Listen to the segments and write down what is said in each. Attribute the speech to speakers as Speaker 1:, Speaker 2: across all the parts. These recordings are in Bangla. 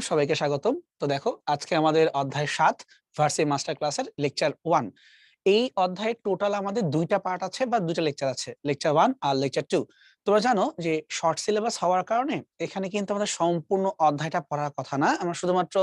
Speaker 1: সবাইকে স্বাগতম। তো দেখো, আজকে আমাদের অধ্যায় 7 ভার্সি মাস্টার ক্লাসের লেকচার 1। এই অধ্যায়ে টোটাল আমাদের দুইটা পার্ট আছে বা দুইটা লেকচার আছে, লেকচার 1 আর লেকচার 2। তোমরা জানো যে শর্ট সিলেবাস হওয়ার কারণে এখানে কিন্তু আমাদের সম্পূর্ণ অধ্যায়টা পড়ার কথা না, আমরা শুধুমাত্র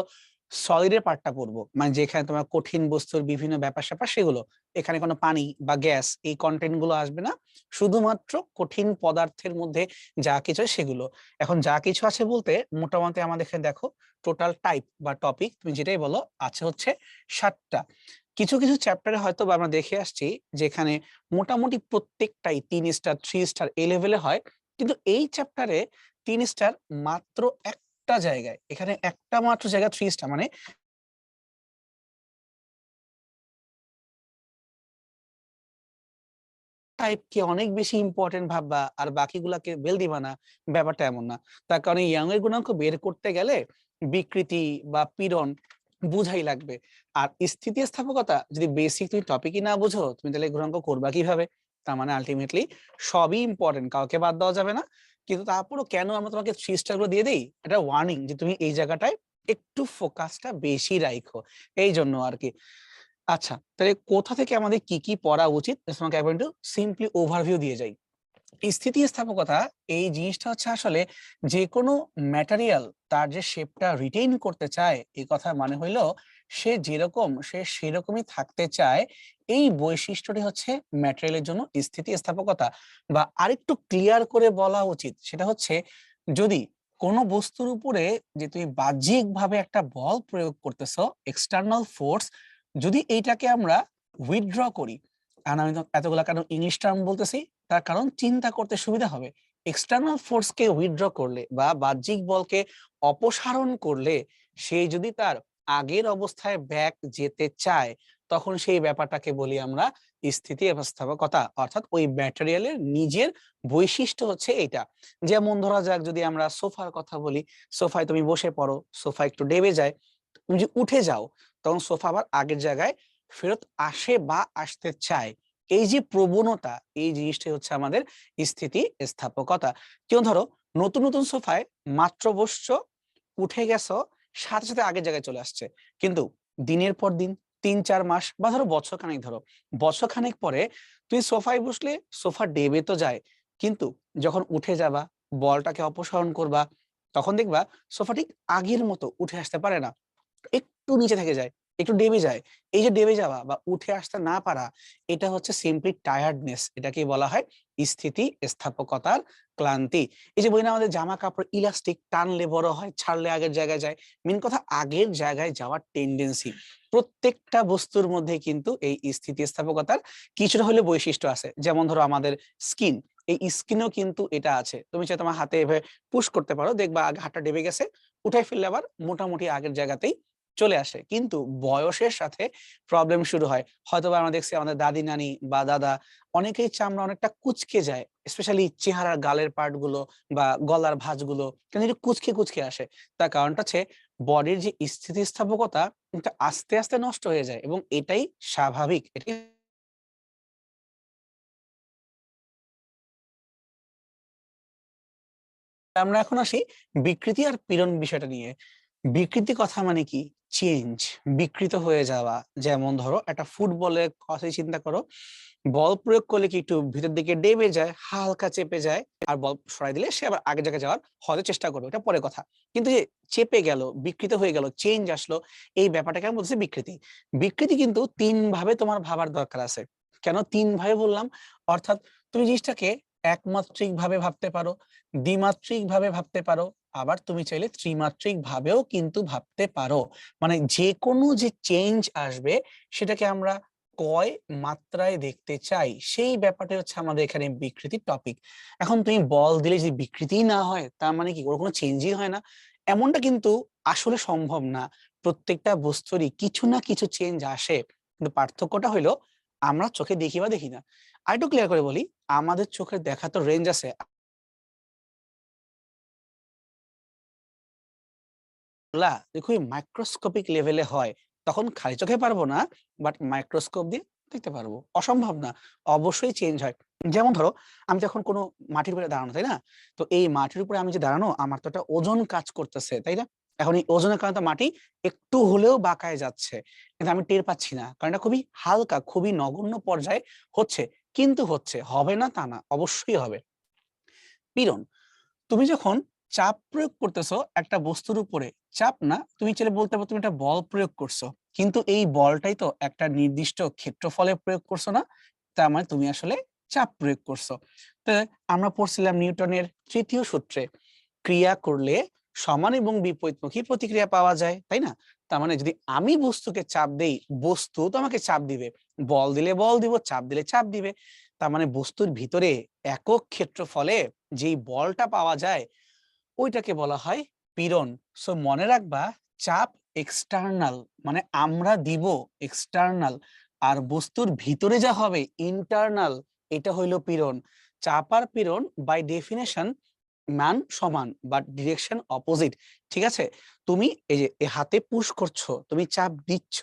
Speaker 1: সলিডের পার্টটা পড়বো, মানে যেখানে তোমার কঠিন বস্তুর বিভিন্ন ব্যাপার স্যাপার সেগুলো। এখানে কোনো পানি বা গ্যাস এই কন্টেন্ট গুলো আসবে না, শুধুমাত্র কঠিন পদার্থের মধ্যে যা কিছু হয় সেগুলো। এখন যা কিছু আছে বলতে মোটামুটি আমাদের এখানে দেখো টোটাল টাইপ বা টপিক তুমি যেটাই বলো আছে হচ্ছে 7টা। কিছু কিছু চ্যাপ্টারে হয়তো বা আমরা দেখে আসছি যেখানে মোটামুটি প্রত্যেকটাই 3 স্টার 3 স্টার এই লেভেলে হয়, কিন্তু এই চ্যাপ্টারে 3 স্টার মাত্র একটা জায়গায়, এখানে একটা মাত্র জায়গা 3 স্টার, মানে টাইপকে অনেক বেশি ইম্পর্টেন্ট ভাববা আর বাকিগুলাকে বেল দিবা না, ব্যাপারটা এমন না। তার কারণে ইয়াং এর গুণাঙ্ক বের করতে গেলে বিকৃতি বা পীড়ন বুঝাই লাগবে। আর স্থিতিস্থাপকতা যদি বেসিক তুমি টপিকই না বুঝো, তুমি তাহলে গুণাঙ্ক করবা কিভাবে? তার মানে আলটিমেটলি সবই ইম্পর্টেন্ট, কাউকে বাদ দেওয়া যাবে না। কিন্তু তারপরও কেন আমরা তোমাকে 3 স্টার গুলো দিয়ে দিই, এটা ওয়ার্নিং যে তুমি এই জায়গাটায় একটু ফোকাসটা বেশি রাখো, এই জন্য আর কি। আচ্ছা, তাহলে কোথা থেকে আমাদের কি কি পড়া উচিত তোমাকে একবার একটু সিম্পলি ওভারভিউ দিয়ে যাই। স্থিতিস্থাপকতা এই জিনিসটা হচ্ছে আসলে যে কোনো ম্যাটেরিয়াল তার যে শেপটা রিটেইন করতে চায়, এই কথা মানে হইলো সে যেরকম সে সেরকমই থাকতে চায়। এই বৈশিষ্ট্যটি হচ্ছে ম্যাটেরিয়ালের জন্য স্থিতিস্থাপকতা। বা আরেকটু ক্লিয়ার করে বলা উচিত সেটা হচ্ছে, যদি কোনো বস্তুর উপরে যে তুমি বাহ্যিকভাবে একটা বল প্রয়োগ করতেছো, এক্সটার্নাল ফোর্স, যদি এইটাকে আমরা উইথড্র করি, আর আমি তো এতগুলা কারণ ইংলিশ টার্ম বলতেছি, তার কারণ চিন্তা করতে সুবিধা হবে। এক্সটার্নাল ফোর্সকে উইথড্র করলে বা বাহ্যিক বলকে অপসারণ করলে সে যদি তার আগের অবস্থায় ব্যাক যেতে চায়, তখন সেই ব্যাপারটাকে বলি আমরা স্থিতিস্থাপকতা, অর্থাৎ ওই ম্যাটেরিয়ালের নিজের বৈশিষ্ট্য হচ্ছে এটা। যেমন ধরা যাক, যদি আমরা সোফার কথা বলি, সোফায় তুমি বসে পড়ো, সোফা একটু ডেবে যায়, তুমি যদি উঠে যাও তখন সোফা আবার আগের জায়গায় ফেরত আসে বা আসতে চায়। এই যে প্রবণতা, এই জিনিসটাই হচ্ছে আমাদের স্থিতিস্থাপকতা। কেউ ধরো নতুন নতুন সোফায় মাত্র বসছো, উঠে গেছো, সাথে সাথে আগের জায়গায় চলে আসছে। কিন্তু দিনের পর দিন, 3-4 মাস বা ধরো বছরখানেক, ধরো বছরখানেক পরে তুমি সোফায় বসলে সোফা ডেবে তো যায়, কিন্তু যখন উঠে যাবা, বলটাকে অপসারণ করবা, তখন দেখবা সোফা ঠিক আগের মতো উঠে আসতে পারে না, একটু নিচে থেকে যায়, একটু ডেবে যায়। এই যে ডেবে যাওয়া বা উঠে আসতে না পারা, এটা হচ্ছে সিম্পলি টায়ার্ডনেস, এটাকে বলা হয় স্থিতিস্থাপকতার ক্লান্তি। এই যে বলি না, আমাদের জামা কাপড় ইলাস্টিক, টানলে বড় হয়, ছাড়লে আগের জায়গায় যায়, মেন কথা আগের জায়গায় যাওয়ার টেন্ডেন্সি। প্রত্যেকটা বস্তুর মধ্যে কিন্তু এই স্থিতিস্থাপকতার কিছুটা হলে বৈশিষ্ট্য আছে। যেমন ধরো আমাদের স্কিন, এই স্কিনও কিন্তু এটা আছে। তুমি চাই তোমার হাতে এভাবে পুশ করতে পারো, দেখবা আগে হাতটা ডেবে গেছে, উঠাই ফেললে আবার মোটামুটি আগের জায়গাতেই চলে আসে। কিন্তু বয়সের সাথে প্রবলেম শুরু হয়। হয়তোবা আমরা দেখছি আমাদের দাদি নানি বা দাদা অনেকেই চামড়া অনেকটা কুঁচকে যায়, স্পেশালি চেহারার গালের পার্ট গুলো বা গলার ভাঁজ গুলো কিন্তু একটু কুঁচকে কুঁচকে আসে। তার কারণটা হচ্ছে বডির যে স্থিতিস্থাপকতা এটা আস্তে আস্তে নষ্ট হয়ে যায়, এবং এটাই স্বাভাবিক। এটাই আমরা এখন আসি বিকৃতি আর পীড়ন বিষয়টা নিয়ে। বিকৃতি কথা মানে কি? চেঞ্জ, বিকৃত হয়ে যাওয়া। যেমন ধরো একটা ফুটবলের কথাই চিন্তা করো, বল প্রয়োগ করলে কি একটু ভিতর দিকে ডেবে যায়, হালকা চেপে যায়, আর বল সরাই দিলে সে আবার আগের জায়গায় যাওয়ার হয়তো চেষ্টা করবে, এটা পরে কথা। কিন্তু যে চেপে গেল, বিকৃত হয়ে গেল, চেঞ্জ আসলো, এই ব্যাপারটাকে আমি বলছি বিকৃতি। বিকৃতি কিন্তু 3 ভাবে তোমার ভাবার দরকার আছে। কেন 3 ভাবে বললাম? অর্থাৎ তুমি জিনিসটাকে একমাত্রিক ভাবে ভাবতে পারো, দ্বিমাত্রিক ভাবে ভাবতে পারো, আবার তুমি চাইলে ত্রিমাত্রিক ভাবেও কিন্তু ভাবতে পারো। মানে যে কোনো যে চেঞ্জ আসবে সেটাকে আমরা কয় মাত্রায় দেখতে চাই, সেই ব্যাপারটা হচ্ছে আমাদের এখানে বিকৃতির টপিক। এখন তুমি বল দিলে যদি বিকৃতি না হয়, তার মানে কি ওর কোনো চেঞ্জই হয় না? এমনটা কিন্তু আসলে সম্ভব না। প্রত্যেকটা বস্তুরই কিছু না কিছু চেঞ্জ আসে, কিন্তু পার্থক্যটা হইলো আমরা চোখে দেখি বা দেখি না। আরেকটু ক্লিয়ার করে বলি, আমাদের চোখের দেখা তো রেঞ্জ আছে, লা খুবই মাইক্রোস্কোপিক লেভেলে হয়, তখন খালি চোখে পারবো না, বাট মাইক্রোস্কোপ দিয়ে দেখতে পারবো। অসম্ভব না, অবশ্যই চেঞ্জ হয়। যেমন ধরো আমি যখন কোনো মাটির উপরে দাঁড়ানো, তাই না? তো এই মাটির উপরে আমি যে দাঁড়ানো, আমার তো একটা ওজন কাজ করতেছে, তাই না? এখন এই ওজনের কারণে তো মাটি একটু হলেও বাঁকায় যাচ্ছে, কিন্তু আমি টের পাচ্ছি না, কারণ এটা খুবই হালকা, খুবই নগণ্য পর্যায়ে হচ্ছে, কিন্তু হচ্ছে, হবে না তা না, অবশ্যই হবে। পীড়ন, তুমি যখন চাপ প্রয়োগ করতেছো একটা বস্তুর উপরে, চাপ না, তুমি চাইলে বলতে পারো তুমি একটা বল প্রয়োগ করছো, কিন্তু এই বলটাই তো একটা নির্দিষ্ট ক্ষেত্রফলে প্রয়োগ করছো না, তার মানে তুমি আসলে চাপ প্রয়োগ করছো। তো আমরা পড়ছিলাম নিউটনের তৃতীয় সূত্রে, ক্রিয়া করলে সমান এবং বিপরীতমুখী প্রতিক্রিয়া পাওয়া যায়, তাই না? তার মানে যদি আমি বস্তুকে চাপ দেই, বস্তু তো আমাকে চাপ দিবে, বল দিলে বল দিব, চাপ দিলে চাপ দিবে। তার মানে বস্তুর ভিতরে একক ক্ষেত্রফলে যেই বলটা পাওয়া যায় ওইটাকে বলা হয় পীড়ন। সো মনে রাখবা, চাপ এক্সটার্নাল, মানে আমরা দিব এক্সটার্নাল, আর বস্তুর ভিতরে যা হবে ইন্টারনাল, এটা হইলো পীড়ন। চাপ আর পীড়ন বাই ডেফিনেশন মান সমান, বাট ডিরেকশন অপোজিট। ঠিক আছে, তুমি এই যে হাতে পুশ করছো, তুমি চাপ দিচ্ছ,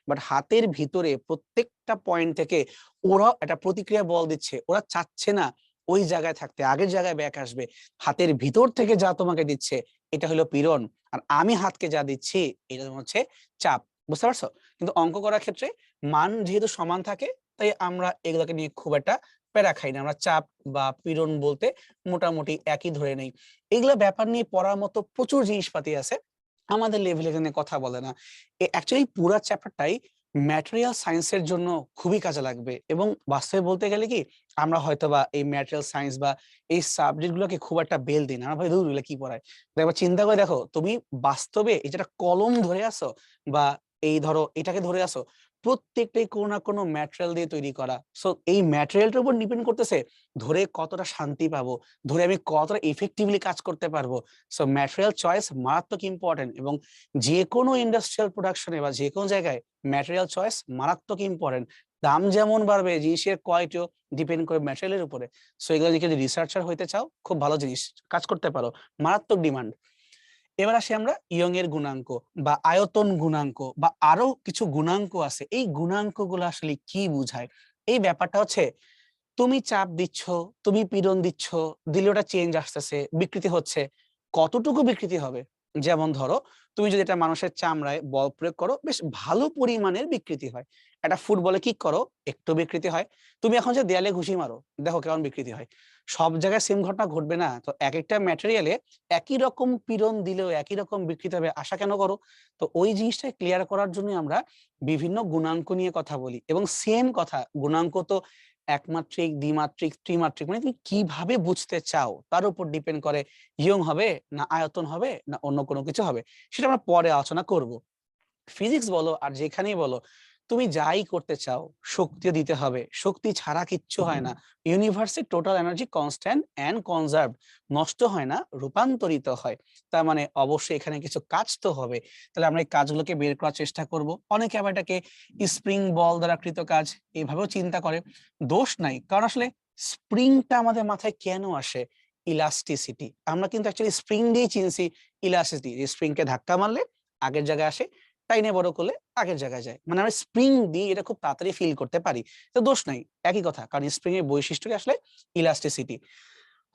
Speaker 1: বাট হাতের ভিতরে প্রত্যেকটা পয়েন্ট থেকে ওরা একটা প্রতিক্রিয়া বল দিচ্ছে, ওরা চাচ্ছে না ওই জায়গায় থাকতে, আগের জায়গায় ব্যাক আসবে। হাতের ভিতর থেকে যা তোমাকে দিচ্ছে এটা হলো পীড়ন, আর আমি হাতকে যা দিচ্ছি এটা হচ্ছে চাপ। বুঝতে পারছো? কিন্তু অঙ্ক করার ক্ষেত্রে মান যেহেতু সমান থাকে, তাই আমরা এগুলোকে নিয়ে খুব একটা প্যারা খাই না, আমরা চাপ বা পীড়ন বলতে মোটামুটি একই ধরে নেই। এগুলা ব্যাপার নিয়ে পড়ার মতো প্রচুর জিনিসপাতি আছে, আমাদের লেভেলে এখানে কথা বলে না। অ্যাকচুয়ালি পুরো চ্যাপ্টারটাই ম্যাটেরিয়াল সায়েন্সের জন্য খুবই কাজে লাগবে, এবং বাস্তবে বলতে গেলে কি, আমরা হয়তোবা এই ম্যাটেরিয়াল সায়েন্স বা এই সাবজেক্ট গুলোকে খুব একটা বেল দিই না, আমরা ভাই দূর এগুলো কি পড়ায়। একবার চিন্তা করে দেখো, তুমি বাস্তবে এই যেটা কলম ধরে আসো, বা এই ধরো এটাকে ধরে আসো, প্রত্যেকটাই কোনো না কোনো ম্যাটেরিয়াল দিয়ে তৈরি করা। সো এই ম্যাটেরিয়ালটার উপর ডিপেন্ড করতেছে ধরে কতটা শান্তি পাবো, ধরে আমি কতটা ইফেক্টিভলি কাজ করতে পারবো। সো ম্যাটেরিয়াল চয়েস মারাত্মক ইম্পর্টেন্ট, এবং যে কোনো ইন্ডাস্ট্রিয়াল প্রোডাকশনে বা যে কোনো জায়গায় ম্যাটেরিয়াল চয়েস মারাত্মক ইম্পর্টেন্ট। দাম যেমন বাড়বে, জিনিসের কোয়ালিটিও ডিপেন্ড করে ম্যাটেরিয়ালের উপরে। সো এগুলো যদি রিসার্চার হইতে চাও, খুব ভালো জিনিস, কাজ করতে পারো, মারাত্মক ডিমান্ড। এবার আসি আমরা ইয়ং এর গুণাঙ্ক বা আয়তন গুণাঙ্ক বা আরো কিছু গুণাঙ্ক আছে, এই গুণাঙ্ক গুলো আসলে কি বুঝায়। এই ব্যাপারটা হচ্ছে, তুমি চাপ দিচ্ছ, তুমি পীড়ন দিচ্ছ, দিলে ওটা চেঞ্জ আসতেছে, বিকৃতি হচ্ছে, কতটুকু বিকৃতি হবে। যেমন ধরো, তুমি যদি একটা মানুষের চামড়ায় বল প্রয়োগ করো, বেশ ভালো পরিমাণের বিকৃতি হয়। একটা ফুটবলে কিক করো, একটু বিকৃতি হয়। তুমি এখন যে দেয়ালে ঘুষি মারো, দেখো কেমন বিকৃতি হয়। সব জায়গায় সেম ঘটনা ঘটবে না, তো এক একটা ম্যাটেরিয়ালে একই রকম পীড়ন দিলেও একই রকম বিকৃতি হবে, আশা কেন করো? তো ওই জিনিসটা ক্লিয়ার করার জন্য আমরা বিভিন্ন গুণাঙ্ক নিয়ে কথা বলি, এবং সেম কথা, গুণাঙ্ক তো একমাত্রিক, দ্বিমাত্রিক, ত্রিমাত্রিক, মানে তুমি কিভাবে বুঝতে চাও তার উপর ডিপেন্ড করে ইয়ং হবে না আয়তন হবে না অন্য কোনো কিছু হবে, সেটা আমরা পরে আলোচনা করব। ফিজিক্স বলো আর যেখানেই বলো, তুমি যাই করতে চাও শক্তিও দিতে হবে, শক্তি ছাড়া কিচ্ছু হয় না। ইউনিভার্সের total energy constant and conserve, নষ্ট হয় না, রূপান্তরিত হয়। তার মানে অবশ্যই এখানে কিছু কাজ তো হবে, তাহলে আমরা এই কাজগুলোকে বের করার চেষ্টা করব। অনেকে আবার এটাকে স্প্রিং বল দ্বারা কৃত কাজ এভাবেও চিন্তা করে, দোষ নাই, কারণ আসলে স্প্রিংটা আমাদের মাথায় কেন আসে? ইলাস্টিসিটি, আমরা কিন্তু অ্যাকচুয়ালি স্প্রিং দিয়েই চিনছি ইলাস্টিসিটি, স্প্রিংকে ধাক্কা মারলে আগের জায়গায় আসে, টাইনে বড় করলে আগের জায়গায় যায়, মানে আমরা স্প্রিং দিয়ে এটা খুব তাড়াতাড়ি ফিল করতে পারি। তো দোষ নাই, একই কথা, কারণ স্প্রিং এর বৈশিষ্ট্যই আসলে ইলাস্টিসিটি।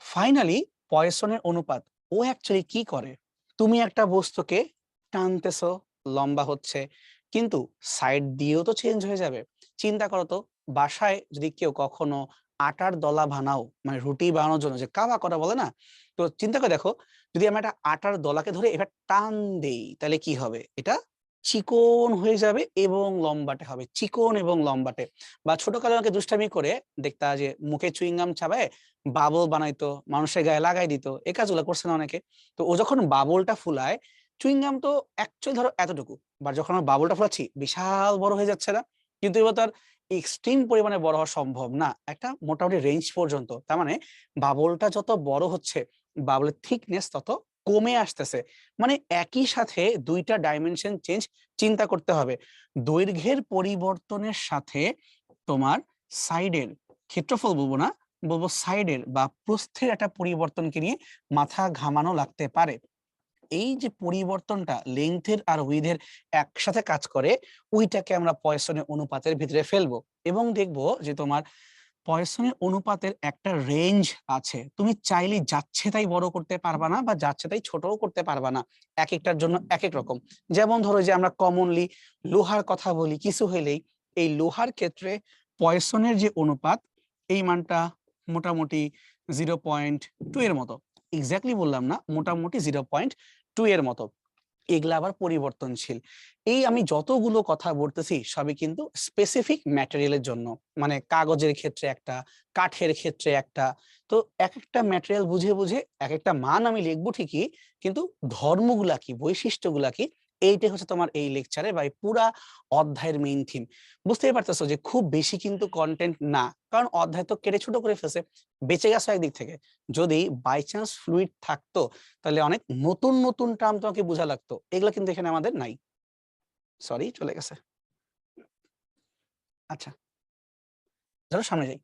Speaker 1: ফাইনালি পয়সনের অনুপাত, ও অ্যাকচুয়ালি কি করে, তুমি একটা বস্তুকে টানতেছো, লম্বা হচ্ছে, কিন্তু সাইড দিয়েও তো চেঞ্জ হয়ে যাবে। চিন্তা করো তো, বাসায় যদি কেউ কখনো আটার দলা বানাও, মানে রুটি বানানোর জন্য যে কাবা করা বলে না, তো চিন্তা করে দেখো, যদি আমরা একটা আটার দলাকে ধরে এবার টান দেই, তাহলে কি হবে? এটা চিকন হয়ে যাবে এবং লম্বাটে হবে, চিকন এবং লম্বাটে। বা ছোটকালে আমাকে দুষ্টামি করে দেখতা যে মুখে চুইংগাম চাবায় বাবল বানাইতো, মানুষের গায়ে লাগাই দিত, এই কাজগুলো করছে না অনেকে। তো ও যখন বাবলটা ফুলায়, চুইংগাম তো অ্যাকচুয়ালি ধরো এতটুকু, বা যখন আমরা বাবলটা ফুলাচ্ছি বিশাল বড় হয়ে যাচ্ছে না, কিন্তু এবার তার এক্সট্রিম পরিমাণে বড় হওয়া সম্ভব না, একটা মোটামুটি রেঞ্জ পর্যন্ত। তার মানে বাবলটা যত বড় হচ্ছে, বাবলের থিকনেস তত কমে আসতেছে। মানে একই সাথে দুইটা ডাইমেনশন চেঞ্জ চিন্তা করতে হবে। দৈর্ঘ্যের পরিবর্তনের সাথে তোমার সাইডের ক্ষেত্রফল বলবো না, বলবো সাইডের বা প্রস্থের একটা পরিবর্তনকে নিয়ে মাথা ঘামানো লাগতে পারে। এই যে পরিবর্তনটা লেংথের আর উইথের একসাথে কাজ করে, ওইটাকে আমরা পয়সনের অনুপাতের ভিতরে ফেলবো, এবং দেখবো যে তোমার পয়সনের অনুপাতের একটা রেঞ্জ আছে, তুমি চাইলে যাচ্ছে তাই বড় করতে পারবা না বা যাচ্ছে তাই ছোটও করতে পারবা না, এক একটার জন্য এক এক রকম। যেমন ধরো যে আমরা কমনলি লোহার কথা বলি, কিছু হইলেই এই লোহার ক্ষেত্রে পয়সনের যে অনুপাত, এই মানটা মোটামুটি 0.2 এর মতো, এক্স্যাক্টলি বললাম না, মোটামুটি 0.2 এর মতো। এগুলা আবার পরিবর্তনশীল। এই আমি যতগুলো কথা বলতেছি সবই কিন্তু স্পেসিফিক ম্যাটেরিয়ালের জন্য, মানে কাগজের ক্ষেত্রে একটা, কাঠের ক্ষেত্রে একটা। তো এক একটা ম্যাটেরিয়াল বুঝে বুঝে এক একটা মান আমি লিখবো ঠিকই, কিন্তু ধর্মগুলা কি, বৈশিষ্ট্যগুলা কি, এইটাই হচ্ছে তোমার এই লেকচারে বা এই পুরা অধ্যায়ের মেইন থিম। বুঝতেই পারতেছো যে খুব বেশি কিন্তু কন্টেন্ট না, কারণ অধ্যায় তো কেটে ছোট করে ফেলছে, বেঁচে গেছো একদিক থেকে। যদি বাই চান্স ফ্লুইড থাকতো তাহলে অনেক নতুন নতুন টার্ম তোমাকে বোঝা লাগতো, এগুলো কিন্তু এখানে আমাদের নাই। সরি, চলে গেছে। আচ্ছা, ধরো সামনে যাই।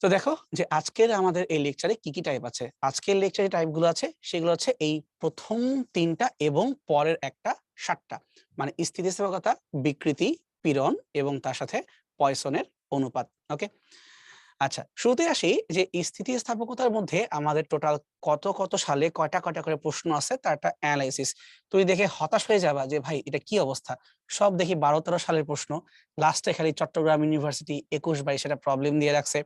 Speaker 1: তো দেখো যে আজকের আমাদের এই লেকচারে কি কি টাইপ আছে। আজকের লেকচারে টাইপ গুলো আছে সেগুলো হচ্ছে এই প্রথম 3টা এবং পরের একটা 7টা, মানে স্থিতিস্থাপকতা, বিকৃতি, পীড়ন এবং তার সাথে পয়সনের অনুপাত। ওকে, আচ্ছা শুরুতে আসি যে স্থিতিস্থাপকতার মধ্যে আমাদের টোটাল কত কত সালে কয়টা কয়টা করে প্রশ্ন আছে তার একটা অ্যানালাইসিস। তুমি দেখে হতাশ হয়ে যাবা যে ভাই এটা কি অবস্থা, সব দেখি 12-13 সালের প্রশ্ন, লাস্টে খালি চট্টগ্রাম ইউনিভার্সিটি 21-22 সেটা প্রবলেম দিয়ে রাখছে,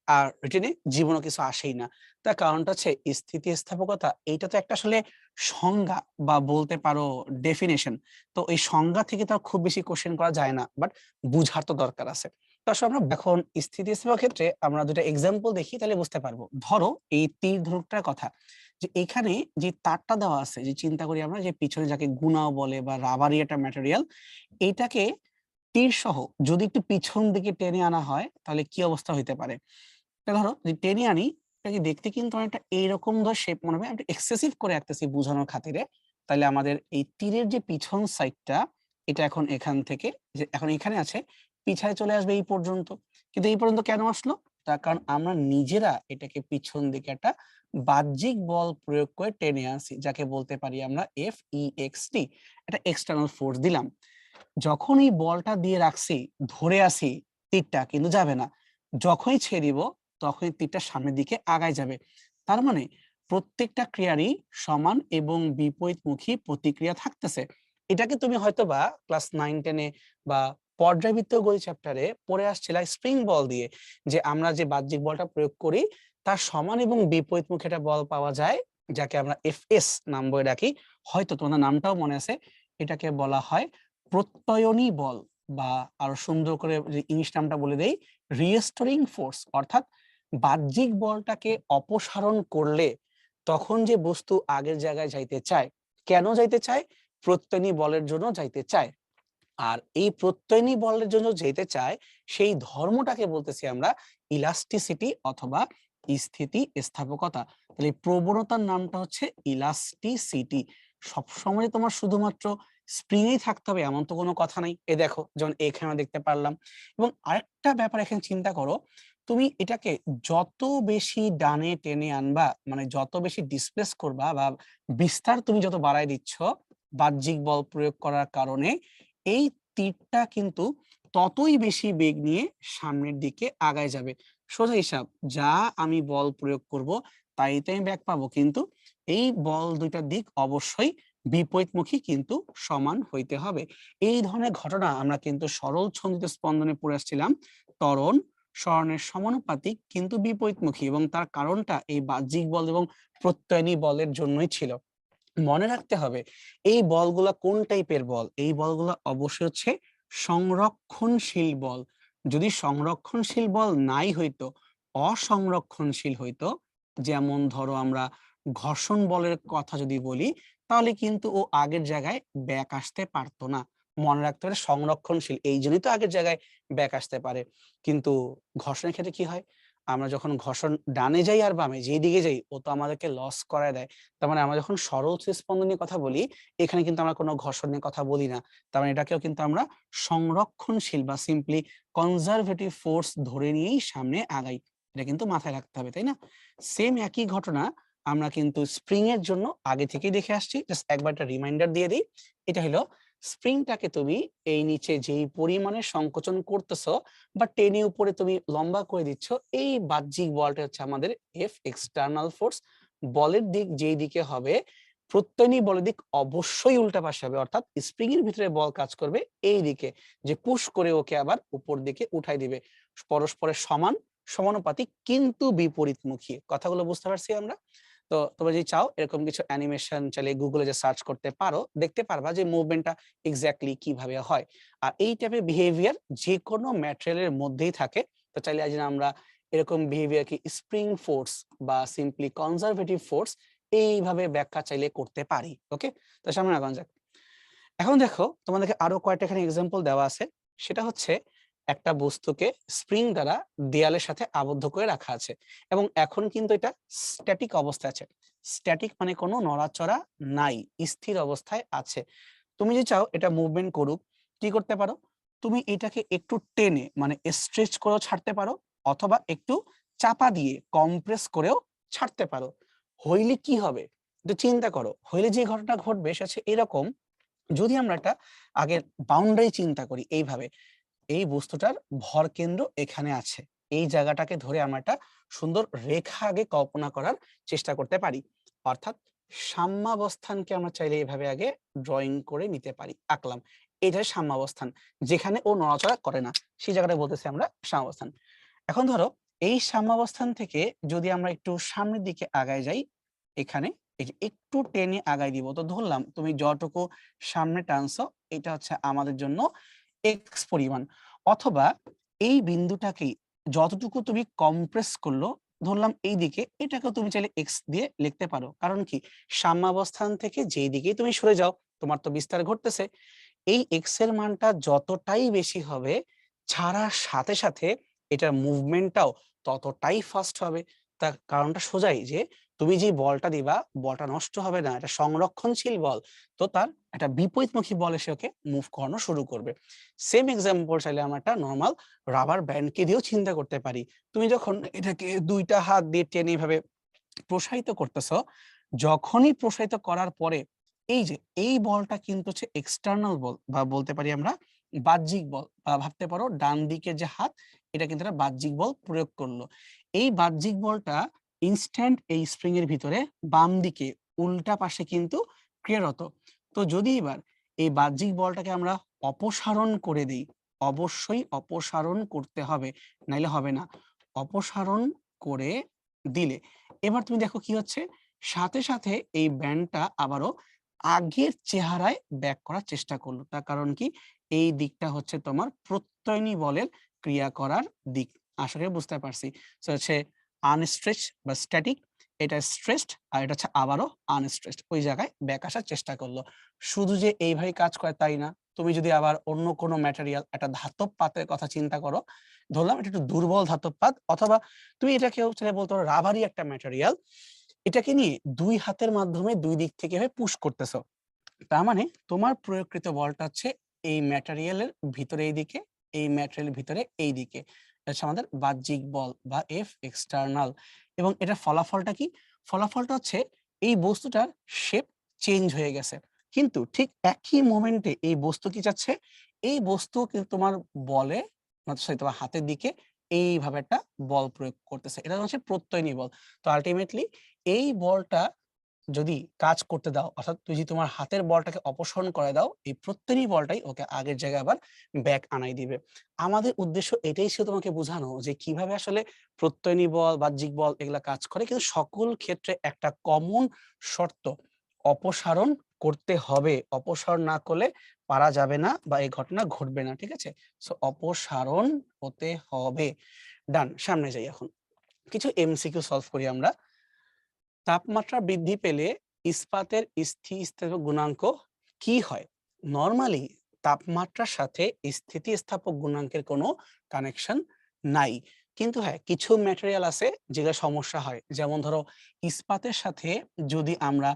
Speaker 1: আর রিটেনে জীবনও কিছু আসেই না। তার কারণটা হচ্ছে স্থিতিস্থাপকতা, এইটা তো একটা আসলে সংজ্ঞা বা বলতে পারো ডেফিনেশন। তো এই সংজ্ঞা থেকে তো আর খুব বেশি কোশ্চেন করা যায় না, বাট বুঝার তো দরকার আছে। তো আসলে আমরা এখন স্থিতিস্থাপক ক্ষেত্রে আমরা দুটো এক্সাম্পল দেখি তাহলে বুঝতে পারবো। ধরো এই তীর ধনুকটার কথা, যে এখানে যে তারটা দেওয়া আছে, যে চিন্তা করি আমরা যে পিছনে যাকে গুনাও বলে বা রাবারি একটা ম্যাটেরিয়াল, এইটাকে তীর সহ যদি একটু পিছন দিকে টেনে আনা হয় তাহলে কি অবস্থা হইতে পারে। ধরো যে টেনে আনি, এটাকে দেখতে কিন্তু অনেকটা এইরকম ধর শেপ মনে হবে, আমি এক্সেসিভ করে আঁকতেছি বোঝানোর খাতিরে। তাহলে আমাদের এই তীরের যে পিছন সাইডটা, এটা এখন এখান থেকে, যে এখন এখানে আছে, পিছায় চলে আসবে এই পর্যন্ত। কিন্তু এই পর্যন্ত কেন আসলো? তার কারণ আমরা নিজেরা এটাকে পিছন দিকে একটা বাহ্যিক বল প্রয়োগ করে টেনে আনছি, যাকে বলতে পারি আমরা FEXT, এটা এক্সটার্নাল ফোর্স দিলাম। যখন এই বলটা দিয়ে রাখছি, ধরে আসি, তীরটা কিন্তু যাবে না। যখনই ছেড়ে দিব তখনই তীরটা সামনের দিকে আগায় যাবে। তার মানে প্রত্যেকটা ক্রিয়ারই সমান এবং বিপরীতমুখী প্রতিক্রিয়া থাকতেছে। এটাকে তুমি হয়তোবা ক্লাস 9-10-এ বা পর্যায়বৃত্ত গণিত চ্যাপ্টারে পড়ে আসছিলা স্প্রিং বল দিয়ে, যে আমরা যে বাহ্যিক বলটা প্রয়োগ করি তার সমান এবং বিপরীতমুখী একটা বল পাওয়া যায়, যাকে আমরা FS নাম বলে ডাকি। হয়তো তোমাদের নামটাও মনে আছে, এটাকে বলা হয় প্রত্যয়নী বল, বা আরো সুন্দর করে যে ইংলিশ নামটা বলে দেই, রিস্টোরিং ফোর্স। অর্থাৎ বাহ্যিক বলটাকে অপসারণ করলে তখন যে বস্তু আগের জায়গায় যাইতে চায়, কেন যাইতে চায়? প্রত্যয়নী বলের জন্য যাইতে চায়। আর এই প্রত্যয়নী বলের জন্য যেতে চায় সেই ধর্মটাকে বলতেছি আমরা ইলাস্টিসিটি অথবা স্থিতি স্থাপকতা। তাহলে প্রবণতার নামটা হচ্ছে ইলাস্টিসিটি। সবসময় তোমার শুধুমাত্র স্প্রিং এই থাকতে হবে এমন তো কোনো কথা নাই। এ দেখো যেমন এখানে দেখতে পারলাম। এবং আরেকটা ব্যাপার এখানে চিন্তা করো, তুমি এটাকে যত বেশি ডানে টেনে আনবা, মানে যত বেশি ডিসপ্লেস করবা বা বিস্তার তুমি যত বাড়ায় দিচ্ছ বাহ্যিক বল প্রয়োগ করার কারণে, এই তীরটা কিন্তু ততই বেশি বেগ নিয়ে সামনের দিকে আগায় যাবে। সোজা হিসাব, যা আমি বল প্রয়োগ করব তাইতে আমি ব্যাক পাবো, কিন্তু এই বল দুইটার দিক অবশ্যই বিপরীতমুখী কিন্তু সমান হইতে হবে। এই ধরনের ঘটনা আমরা কিন্তু সরল ছন্দিত স্পন্দনে পড়ে আসছিলাম। ত্বরণ সরণের সমানুপাতিক কিন্তু বিপরীতমুখী, এবং তার কারণটা এই বাহ্যিক বল এবং প্রত্যয়নী বলের জন্যই ছিল। মনে রাখতে হবে এই বলগুলা কোন টাইপের বল। এই বলগুলা অবশ্যই হচ্ছে সংরক্ষণশীল বল। যদি সংরক্ষণশীল বল নাই হইতো, অসংরক্ষণশীল হইতো, যেমন ধরো আমরা ঘর্ষণ বলের কথা যদি বলি, তাহলে কিন্তু ও আগের জায়গায় ব্যাক আসতে পারতো না। মনে রাখতে হবে সংরক্ষণশীল, এই জন্যই তো আগের জায়গায় ব্যাক আসতে পারে। কিন্তু ঘর্ষণের ক্ষেত্রে কি হয়, আমরা যখন ঘর্ষণ ডানে যাই আর বামে যেই দিকে যাই, ও তো আমাদেরকে লস করায় দেয়। তার মানে আমরা যখন সরল স্পন্দন নিয়ে কথা বলি, এখানে কিন্তু আমরা কোনো ঘর্ষণ নিয়ে কথা বলি না। তার মানে এটাকেও কিন্তু আমরা সংরক্ষণশীল বা সিম্পলি কনজারভেটিভ ফোর্স ধরে নিয়েই সামনে আগাই। এটা কিন্তু মাথায় রাখতে হবে, তাই না? সেম একই ঘটনা আমরা কিন্তু স্প্রিং এর জন্য আগে থেকেই দেখে আসছি। জাস্ট একবার একটা রিমাইন্ডার দিয়ে দিই। এটা হলো স্প্রিংটাকে তুমি এই নিচে যেই পরিমাণে সংকোচন করতেছো বা টেনে উপরে তুমি লম্বা করে দিচ্ছ, এই বাহ্যিক বলটা হচ্ছে আমাদের এফ এক্সটার্নাল ফোর্স। বলের দিক যেই দিকে হবে, প্রত্যয়নী বলের দিক অবশ্যই উল্টা পাশে হবে, অর্থাৎ স্প্রিং এর ভিতরে বল কাজ করবে এই দিকে, যে পুশ করে ওকে আবার উপর দিকে উঠাই দিবে। পরস্পরের সমান, সমানুপাতিক কিন্তু বিপরীতমুখী। কথাগুলো বুঝতে পারছি আমরা? তো তোমরা যদি চাও এরকম কিছু অ্যানিমেশন চাইলে গুগলে যে সার্চ করতে পারো, দেখতে পারবা যে মুভমেন্টটা এক্স্যাক্টলি কিভাবে হয়। আর এই টাইপের বিহেভিয়ার যে কোনো ম্যাটেরিয়ালের মধ্যেই থাকে। তো চাইলে আজ আমরা এরকম বিহেভিয়ার কি স্প্রিং ফোর্স বা সিম্পলি কনজারভেটিভ ফোর্স এইভাবে ব্যাখ্যা চাইলে করতে পারি। ওকে, তো সামনে আগানো যাক। এখন দেখো তোমাদেরকে আরো কয়েকটা এখানে এক্সাম্পল দেওয়া আছে। সেটা হচ্ছে একটা বস্তুকে স্প্রিং দ্বারা দেয়ালের সাথে আবদ্ধ করে রাখা আছে এবং এখন কিন্তু এটা স্ট্যাটিক অবস্থায় আছে। স্ট্যাটিক মানে কোনো নড়াচড়া নাই, স্থির অবস্থায় আছে। তুমি যদি চাও এটা মুভমেন্ট করুক, কি করতে পারো? তুমি এটাকে একটু টেনে মানে স্ট্রেচ করেও ছাড়তে পারো, অথবা একটু চাপা দিয়ে কম্প্রেস করেও ছাড়তে পারো। হইলে কি হবে একটু চিন্তা করো। হইলে যে ঘটনা ঘটবে সেটা হচ্ছে এরকম, যদি আমরা একটা আগের বাউন্ডারি চিন্তা করি এইভাবে, এই বস্তুটার ভর কেন্দ্র এখানে আছে, এই জায়গাটাকে ধরে আমরা একটা সুন্দর রেখা আগে কল্পনা করার চেষ্টা করতে পারি। অর্থাৎ সাম্যাবস্থানকে আমরা চাইলে এইভাবে আগে ড্রয়িং করে নিতে পারি, আঁকলাম। এটা সাম্যাবস্থান, যেখানে ও নড়াচড়া করে না, সেই জায়গাটা বলতেছি আমরা সাম্যাবস্থান। এখন ধরো এই সাম্যাবস্থান থেকে যদি আমরা একটু সামনের দিকে আগায় যাই, এখানে এই যে একটু টেনে আগায় দিব, তো ধরলাম তুমি যতটুকু সামনে টানছো এটা হচ্ছে আমাদের জন্য এক্স পরিমাণ, অথবা এই বিন্দুটাকেই যতটুকু তুমি কম্প্রেস করলো, ধরলাম এই দিকে, এটাকেও তুমি চাইলে এক্স দিয়ে লিখতে পারো। কারণ কি, সাম্যাবস্থান থেকে যেই দিকেই তুমি সরে যাও তোমার তো বিস্তার ঘটতেছে। এই এক্স এর মানটা যতটাই বেশি হবে, ছাড়ার সাথে সাথে এটার মুভমেন্টটাও ততটাই ফাস্ট হবে। তার কারণটা সোজাই যে তুমি যে বলটা দিবা, বলটা নষ্ট হবে না, এটা সংরক্ষণশীল বল। তো তার একটা বিপরীতমুখী বল এসে ওকে মুভ করানো শুরু করবে। সেম এক্সাম্পল চাইলে আমরা একটা নর্মাল রাবার ব্যান্ডকে দিয়েও চিন্তা করতে পারি। তুমি যখন এটাকে দুইটা হাত দিয়ে টেনে এভাবে প্রসারিত করতেছ, যখনই প্রসারিত করার পরে এই যে এই বলটা কিন্তু হচ্ছে এক্সটার্নাল বল, বা বলতে পারি আমরা বাহ্যিক বল, বা ভাবতে পারো ডান দিকে যে হাত, এটা কিন্তু একটা বাহ্যিক বল প্রয়োগ করলো। এই বাহ্যিক বলটা ইনস্ট্যান্ট এই স্প্রিং এর ভিতরে বাম দিকে উল্টা পাশে কিন্তু ক্রিয়ারত। তো যদি এবার এই বাহ্যিক বলটাকে আমরা অপসারণ করে দেই, অবশ্যই অপসারণ করতে হবে, নাইলে হবে না। অপসারণ করে দিলে এবার তুমি দেখো কি হচ্ছে, সাথে সাথে এই ব্যান্ডটা আবারও আগের চেহারায় ব্যাক করার চেষ্টা করলো। তার কারণ কি, এই দিকটা হচ্ছে তোমার প্রত্যয়নী বলের ক্রিয়া করার দিক। আশা করি বুঝতে পারছি। সো হচ্ছে আনস্ট্রেচ বা স্ট্যাটিক, এটা স্ট্রেসড, আর এটা হচ্ছে আবারও আনস্ট্রেসড, ওই জায়গায় ব্যাক আসার চেষ্টা করলো। শুধু যে এইভাবে কাজ করে তাই না, তুমি যদি আবার অন্য কোনো ম্যাটেরিয়াল, একটা ধাতব পাতের কথা চিন্তা করো, ধরলাম এটা একটু দুর্বল ধাতব পাত, অথবা তুমি এটাকেও চাইলে বলতে পারো রাবারই একটা ম্যাটেরিয়াল, এটাকে নিয়ে দুই হাতের মাধ্যমে দুই দিক থেকে পুশ করতেছো। তার মানে তোমার প্রয়োগকৃত বলটা হচ্ছে এই ম্যাটেরিয়ালের ভিতরে এই দিকে, এই ম্যাটেরিয়ালের ভিতরে এই দিকে। এটা হচ্ছে আমাদের বাহ্যিক বল বা এফ এক্সটার্নাল। এবং এটা ফলাফলটা কি? ফলাফলটা হচ্ছে এই বস্তুটার শেপ চেঞ্জ হয়ে গেছে, কিন্তু ঠিক একই মোমেন্টে এই বস্তু কি চাচ্ছে, এই বস্তু কিন্তু তোমার বলে, সরি তোমার হাতের দিকে এইভাবে একটা বল প্রয়োগ করতেছে। এটা হচ্ছে প্রত্যয়নী বল। তো আলটিমেটলি এই বলটা যদি কাজ করতে দাও, অর্থাৎ তুই যদি তোমার হাতের বলটাকে অপসারণ করে দাও, এই প্রত্যেকটি বলটাই ওকে আগের জায়গায় আবার ব্যাক আনাই দিবে। আমাদের উদ্দেশ্য এটাই ছিল তোমাকে বোঝানো যে কিভাবে আসলে প্রত্যয়নী বল, বাহ্যিক বল এগুলা কাজ করে, কিন্তু সকল ক্ষেত্রে একটা কমন শর্ত, অপসারণ করতে হবে। অপসারণ না করলে পারা যাবে না বা এই ঘটনা ঘটবে না। ঠিক আছে? সো অপসারণ হতে হবে। ডান, সামনে যাই এখন। কিছু এমসিকিউ সলভ করি আমরা। তাপমাত্রা বৃদ্ধি পেলে ইস্পাতের স্থিতিস্থাপক গুণাঙ্ক কি হয়? নরমালি তাপমাত্রার সাথে স্থিতিস্থাপক গুণাঙ্কের কোনো কানেকশন নাই, কিন্তু হ্যাঁ কিছু ম্যাটেরিয়াল আছে যেগুলো সমস্যা হয়। যেমন ধরো ইস্পাতের সাথে যদি আমরা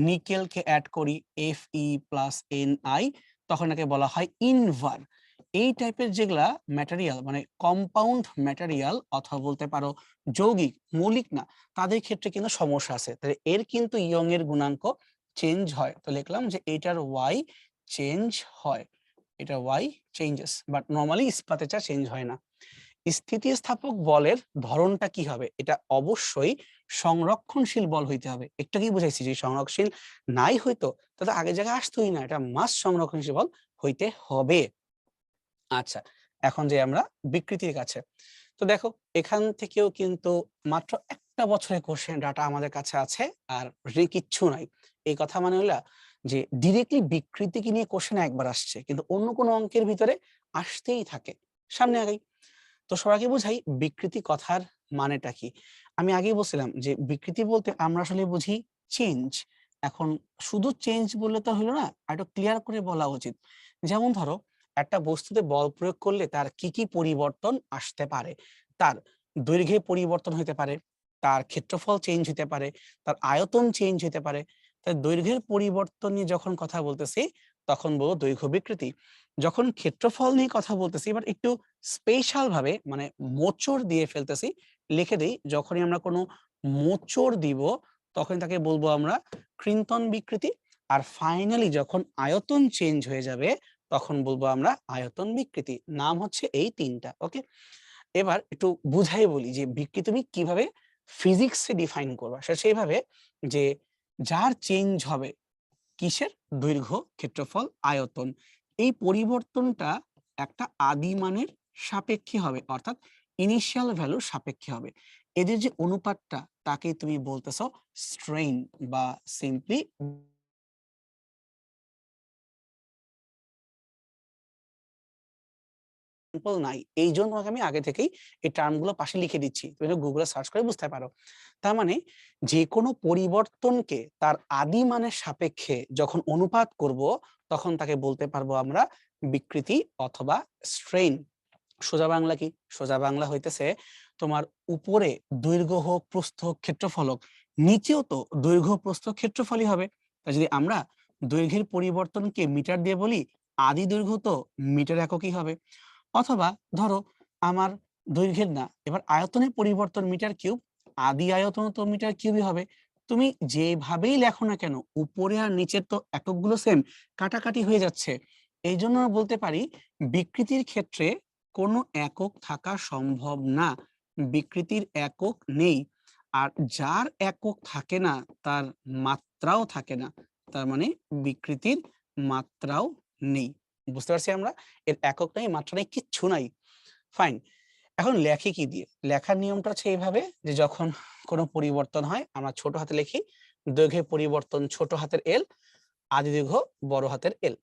Speaker 1: নিকেলকে অ্যাড করি Fe+Ni, তখন একে বলা হয় ইনভার। এই টাইপের যেগুলা ম্যাটেরিয়াল মানে কম্পাউন্ড ম্যাটেরিয়াল, অথবা বলতে পারো যৌগিক, মৌলিক না, তাদের ক্ষেত্রে কিন্তু সমস্যা আছে। তাহলে এর কিন্তু ইয়ং এর গুণাঙ্ক চেঞ্জ হয়। তো লিখলাম যে এটার ওয়াই চেঞ্জ হয়, এটা ওয়াই চেঞ্জেস, বাট নর্মালি ইস্পাতে চা চেঞ্জ হয় না। স্থিতিস্থাপক বলের ধরনটা কি হবে? এটা অবশ্যই সংরক্ষণশীল বল হইতে হবে। একটু কি বুঝাইছি যে সংরক্ষণশীল নাই হইতো তাহলে আগে জায়গায় আসতোই না, এটা মাস সংরক্ষণশীল বল হইতে হবে। আচ্ছা, এখন যে আমরা বিকৃতির কাছে, তো দেখো এখান থেকেও কিন্তু মাত্র একটা বছরের কোশ্চেন ডাটা আমাদের কাছে আছে, আর কিচ্ছু নাই। এই কথা মানে হইলা যে ডিরেক্টলি বিকৃতিকে নিয়ে কোশ্চেন একবার আসছে, কিন্তু অন্য কোনো অঙ্কের ভিতরে আসতেই থাকে। সামনে আগাই, তো সবাইকে বোঝাই বিকৃতি কথার মানেটা কি। আমি আগেই বলছিলাম যে বিকৃতি বলতে আমরা আসলে বুঝি চেঞ্জ। এখন শুধু চেঞ্জ বললে তো হলো না, একটু ক্লিয়ার করে বলা উচিত। যেমন ধরো একটা বস্তুতে বল প্রয়োগ করলে তার কি কি পরিবর্তন আসতে পারে। তার দৈর্ঘ্যে পরিবর্তন হতে পারে, তার ক্ষেত্রফল চেঞ্জ হতে পারে, তার আয়তন চেঞ্জ হতে পারে। তাই দৈর্ঘ্যের পরিবর্তন নিয়ে যখন কথা বলতেছি তখন বলবো দৈর্ঘ্য বিকৃতি। যখন ক্ষেত্রফল নিয়ে কথা বলতেছি এবার একটু স্পেশাল ভাবে মানে মোচড় দিয়ে ফেলতেছি, লিখে দেই যখনই আমরা কোনো মোচড় দিব তখন তাকে বলবো আমরা কৃন্তন বিকৃতি। আর ফাইনালি যখন আয়তন চেঞ্জ হয়ে যাবে তখন বলবো আমরা আয়তন বিকৃতি। নাম হচ্ছে এই তিনটা। ওকে, এবার একটু বুঝাই বলি যে বিকৃতি তুমি কিভাবে ফিজিক্সে ডিফাইন করবা। সেটা সেইভাবে যে যার চেঞ্জ হবে কিসের, দৈর্ঘ্য, ক্ষেত্রফল, আয়তন, এই পরিবর্তনটা একটা আদি মানের সাপেক্ষে হবে, অর্থাৎ ইনিশিয়াল ভ্যালুর সাপেক্ষে হবে। এদের যে অনুপাতটা তাকে তুমি বলতেছো স্ট্রেইন বা সিম্পলি নাই। এই জন্য আমি আগে থেকেই এই টার্মগুলো পাশে লিখে দিচ্ছি, তুমি গুগলে সার্চ করে বুঝতে পারো। তার মানে যে কোনো পরিবর্তনকে তার আদি মানের সাপেক্ষে যখন অনুপাত করব তখন তাকে বলতে পারবো আমরা বিকৃতি অথবা স্ট্রেইন। সোজা বাংলা কি? সোজা বাংলা হইতেছে তোমার উপরে দৈর্ঘ্য হোক, প্রস্থ হোক, ক্ষেত্রফল হোক, নিচেও তো দৈর্ঘ্য, প্রস্থ, ক্ষেত্রফলই হবে। তা যদি আমরা দৈর্ঘ্যের পরিবর্তনকে মিটার দিয়ে বলি, আদি দৈর্ঘ্য তো মিটার এককই হবে। অথবা ধরো আমার দৈর্ঘ্যের না, এবার আয়তনের পরিবর্তন মিটার কিউব, আদি আয়তন তো মিটার কিউবই হবে। তুমি যেভাবেই লেখো না কেন উপরে আর নিচের তো এককগুলো সেম, কাটাকাটি হয়ে যাচ্ছে। এই জন্য আমরা বলতে পারি বিকৃতির ক্ষেত্রে কোনো একক থাকা সম্ভব না, বিকৃতির একক নেই। আর যার একক থাকে না তার মাত্রাও থাকে না, তার মানে বিকৃতির মাত্রাও নেই। বুঝতে পারছি আমরা, এর একক নাই, মাত্রা নাই, কিচ্ছু নাই। ফাইন, এখন লেখি কি দিয়ে? লেখার নিয়মটা হচ্ছে এইভাবে যে যখন কোনো পরিবর্তন হয় আমরা ছোট হাতে লিখি, দৈর্ঘ্যের পরিবর্তন ছোট হাতের এল, আদি দৈর্ঘ্য বড় হাতের এল।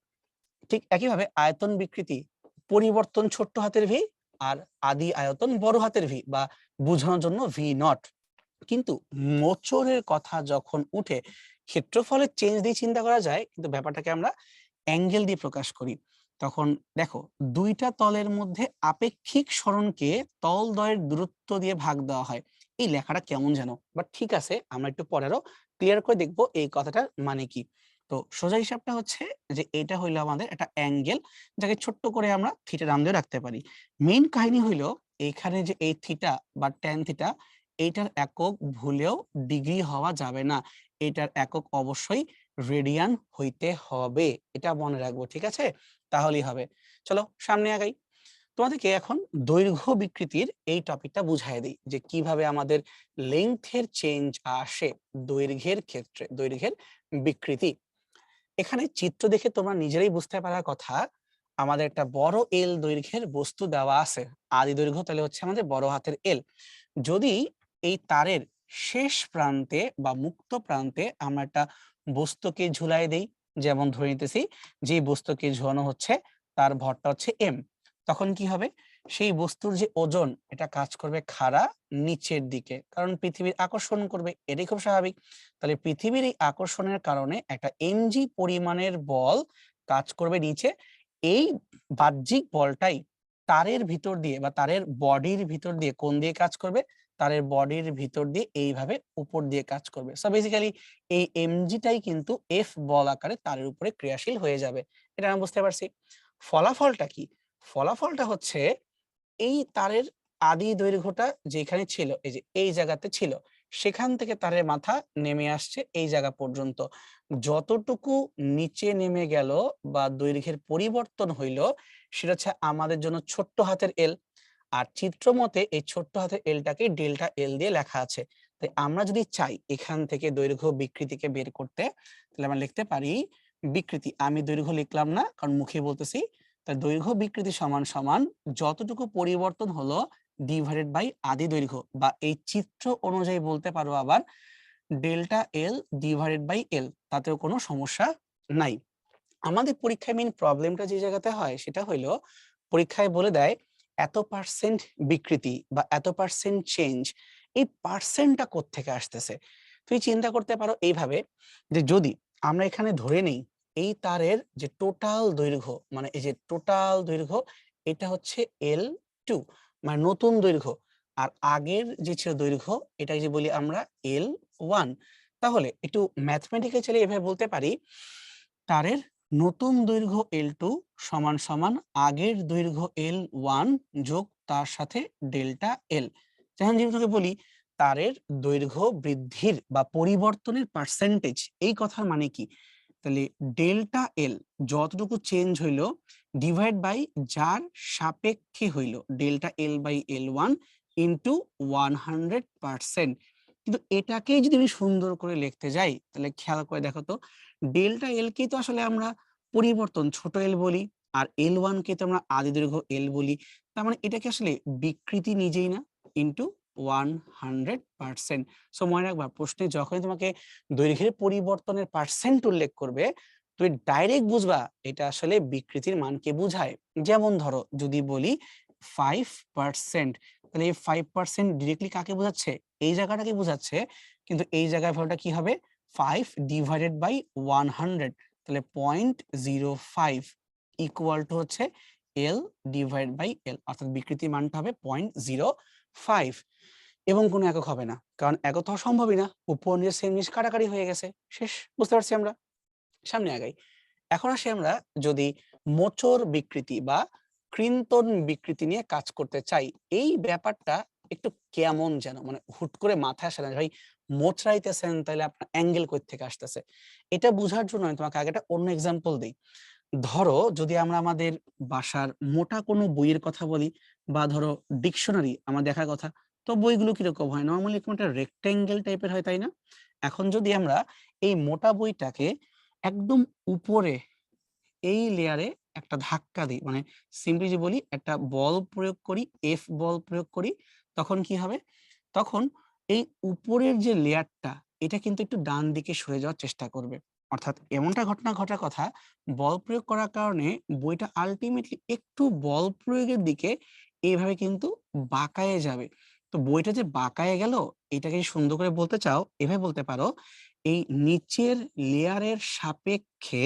Speaker 1: ঠিক একইভাবে আয়তন বিকৃতি পরিবর্তন ছোট্ট হাতের ভি, আর আদি আয়তন বড় হাতের ভি, বা বোঝানোর জন্য ভি নট। কিন্তু মোচড়ের কথা যখন উঠে ক্ষেত্রফলের চেঞ্জ দিয়ে চিন্তা করা যায়, কিন্তু ব্যাপারটাকে আমরা অ্যাঙ্গেল দিয়ে প্রকাশ করি। তখন দেখো দুইটা তলের মধ্যে আপেক্ষিক সরণকে তলদ্বয়ের দূরত্ব দিয়ে ভাগ দেওয়া হয়। এই লেখাটা কেমন যেন, বাট ঠিক আছে আমরা একটু পরে আরো ক্লিয়ার করে দেখবো এই কথাটার মানে কি। তো সোজা হিসাবটা হচ্ছে যে এটা হইলো আমাদের একটা অ্যাঙ্গেল, যাকে ছোট্ট করে আমরা থিটা নাম দিয়ে রাখতে পারি। মেইন কাহিনী হইলো এইখানে যে এই থিটা বা ট্যান থিটা, এইটার একক ভুলেও ডিগ্রি হওয়া যাবে না, এটার একক অবশ্যই রেডিয়ান হইতে হবে। এটা মনে রাখবো, ঠিক আছে? তাহলেই হবে। চলো সামনে আগাই। তোমাদেরকে এখন দৈর্ঘ্য বিকৃতির এই টপিকটা বুঝাই দিই যে কিভাবে আমাদের লেংথের চেঞ্জ আসে দৈর্ঘ্যের ক্ষেত্রে, দৈর্ঘ্যের বিকৃতি। এখানে চিত্র দেখে তোমরা নিজেরাই বুঝতে পারার কথা, আমাদের একটা বড় এল দৈর্ঘ্যের বস্তু দেওয়া আছে, আদি দৈর্ঘ্য তাহলে হচ্ছে আমাদের বড় হাতের এল। যদি এই তারের শেষ প্রান্তে বা মুক্ত প্রান্তে আমরা একটা বস্তুকে ঝুলাই দেই, যেমন ধরে নিতেছি যে বস্তুকে ঝুলানো হচ্ছে তার ভরটা হচ্ছে এম, তখন কি হবে? সেই বস্তুর যে ওজন এটা কাজ করবে খাড়া নিচের দিকে, কারণ পৃথিবীর আকর্ষণ করবে, এটাই খুব স্বাভাবিক। তাহলে পৃথিবীর এই আকর্ষণের কারণে একটা এমজি পরিমাণের বল কাজ করবে নিচে। এই বাহ্যিক বলটাই তারের ভিতর দিয়ে বা তারের বডির ভিতর দিয়ে কোন দিয়ে কাজ করবে? তারের বডির ভিতর দিয়ে এইভাবে উপর দিয়ে কাজ করবে। সো বেসিক্যালি এই এমজিটাই কিন্তু এফ বল আকারে তারের উপরে ক্রিয়াশীল হয়ে যাবে। এটা আমরা বুঝতে পারছি। ফলাফলটা কি? ফলাফলটা হচ্ছে এই তারের আদি দৈর্ঘ্যটা যেখানে ছিল, এই যে এই জায়গাতে ছিল, সেখান থেকে তারের মাথা নেমে আসছে এই জায়গা পর্যন্ত। যতটুকু নিচে নেমে গেল বা দৈর্ঘ্যের পরিবর্তন হইল সেটা হচ্ছে আমাদের জন্য ছোট্ট হাতের এল। আর চিত্র মতে এই ছোট্ট হাতের এলটাকে ডেল্টা এল দিয়ে লেখা আছে। তাই আমরা যদি চাই এখান থেকে দৈর্ঘ্য বিকৃতিকে বের করতে, তাহলে আমরা লিখতে পারি বিকৃতি, আমি দৈর্ঘ্য লিখলাম না কারণ মুখে বলতেছি, তাই দৈর্ঘ্য বিকৃতি সমান সমান যতটুকু পরিবর্তন হলো ডিভাইডেড বাই আদি দৈর্ঘ্য, বা এই চিত্র অনুযায়ী বলতে পারো আবার delta L divided by L, তাতেও কোনো সমস্যা নাই। আমাদের পরীক্ষায় মেইন প্রবলেমটা যে জায়গাতে হয় সেটা হইলো পরীক্ষায় বলে দেয় এত পার্সেন্ট বিকৃতি বা এত পার্সেন্ট চেঞ্জ, এই পার্সেন্টটা কোত্থেকে আসতেছে। তুই চিন্তা করতে পারো এইভাবে যে যদি আমরা এখানে ধরে নেই এই তারের যে টোটাল দৈর্ঘ্য, মানে এই যে টোটাল দৈর্ঘ্য এটা হচ্ছে L2, মানে নতুন দৈর্ঘ্য, আর আগের যে ছিল দৈর্ঘ্য এটাকে যে বলি আমরা L1, তাহলে একটু ম্যাথমেটিক্যালি এভাবে বলতে পারি তারের নতুন দৈর্ঘ্য L2 সমান সমান আগের দৈর্ঘ্য L1 যোগ তার সাথে ডেল্টা L। যেমন যদি তোকে বলি তারের দৈর্ঘ্য বৃদ্ধির বা পরিবর্তনের পার্সেন্টেজ, এই কথার মানে কি, তাহলে ডেল্টা এল যতটুকু চেঞ্জ হইলো ডিভাইড বাই যার সাপেক্ষে হইলো delta L by L1 into 100%। কিন্তু এটাকেই যদি আমি সুন্দর করে লিখতে যাই তাহলে খেয়াল করে দেখো তো, ডেল্টা এল কে তো আসলে আমরা পরিবর্তন ছোট এল বলি, আর L1 কে তো আমরা আদি দৈর্ঘ্য এল বলি, তার মানে এটাকে আসলে বিকৃতি নিজেই না, ইন্টু 100%। সো মনে রাখবা প্রশ্নে যখনই তোমাকে দৈর্ঘ্যের পরিবর্তনের পার্সেন্ট উল্লেখ করবে তুমি ডাইরেক্ট বুঝবা এটা আসলে বিকৃতির মানকে বোঝায়। যেমন ধরো যদি বলি 5%, তাহলে এই 5% ডিরেক্টলি কাকে বোঝাচ্ছে, এই জায়গাটাকে বোঝাচ্ছে, কিন্তু এই জায়গায় ভ্যালুটা কি হবে 5 ডিভাইডেড বাই 100, তাহলে 0.05 ইকুয়াল টু হচ্ছে এল ডিভাইড বাই এল, অর্থাৎ বিকৃতির মানটা হবে 0.05 এবং কোনো একক হবে না, কারণ একক তো হওয়া সম্ভবই না, উপর নিচে সেম জিনিস কাটাকাটি হয়ে গেছে, শেষ। বুঝতে পারছি আমরা, সামনে আগাই। এখন আসি আমরা যদি মোচড় বিকৃতি বা কৃন্তন বিকৃতি নিয়ে কাজ করতে চাই, এই ব্যাপারটা একটু কেমন যেন মানে হুট করে মাথায় আসে না ভাই, মোচড়াইতেছেন তাহলে আপনার অ্যাঙ্গেল কই থেকে আসতেছে। এটা বোঝার জন্য আমি তোমাকে আগে একটা অন্য এক্সাম্পল দিই। ধরো যদি আমরা আমাদের বাসার মোটা কোনো বইয়ের কথা বলি, বা ধরো ডিকশনারি আমার দেখার কথা, তো বইগুলো কিরকম হয়, নর্মালি একটা রেক্টেঙ্গেল টাইপের হয়, তাই না? এখন যদি আমরা এই মোটা বইটাকে একদম উপরে এই লেয়ারে একটা ধাক্কা দিই, মানে সিম্পলি যে বলি একটা বল প্রয়োগ করি, এফ বল প্রয়োগ করি, তখন কি হবে, তখন এই উপরের যে লেয়ারটা এটা কিন্তু একটু ডান দিকে সরে যাওয়ার চেষ্টা করবে। অর্থাৎ এমনটা ঘটনা ঘটার কথা, বল প্রয়োগ করার কারণে বইটা আলটিমেটলি একটু বল প্রয়োগের দিকে এইভাবে কিন্তু বাঁকায়ে যাবে। তো বইটা যে বাঁকায়ে গেল এটাকে সুন্দর করে বলতে চাও এভাবে বলতে পারো, এই নিচের লেয়ারের সাপেক্ষে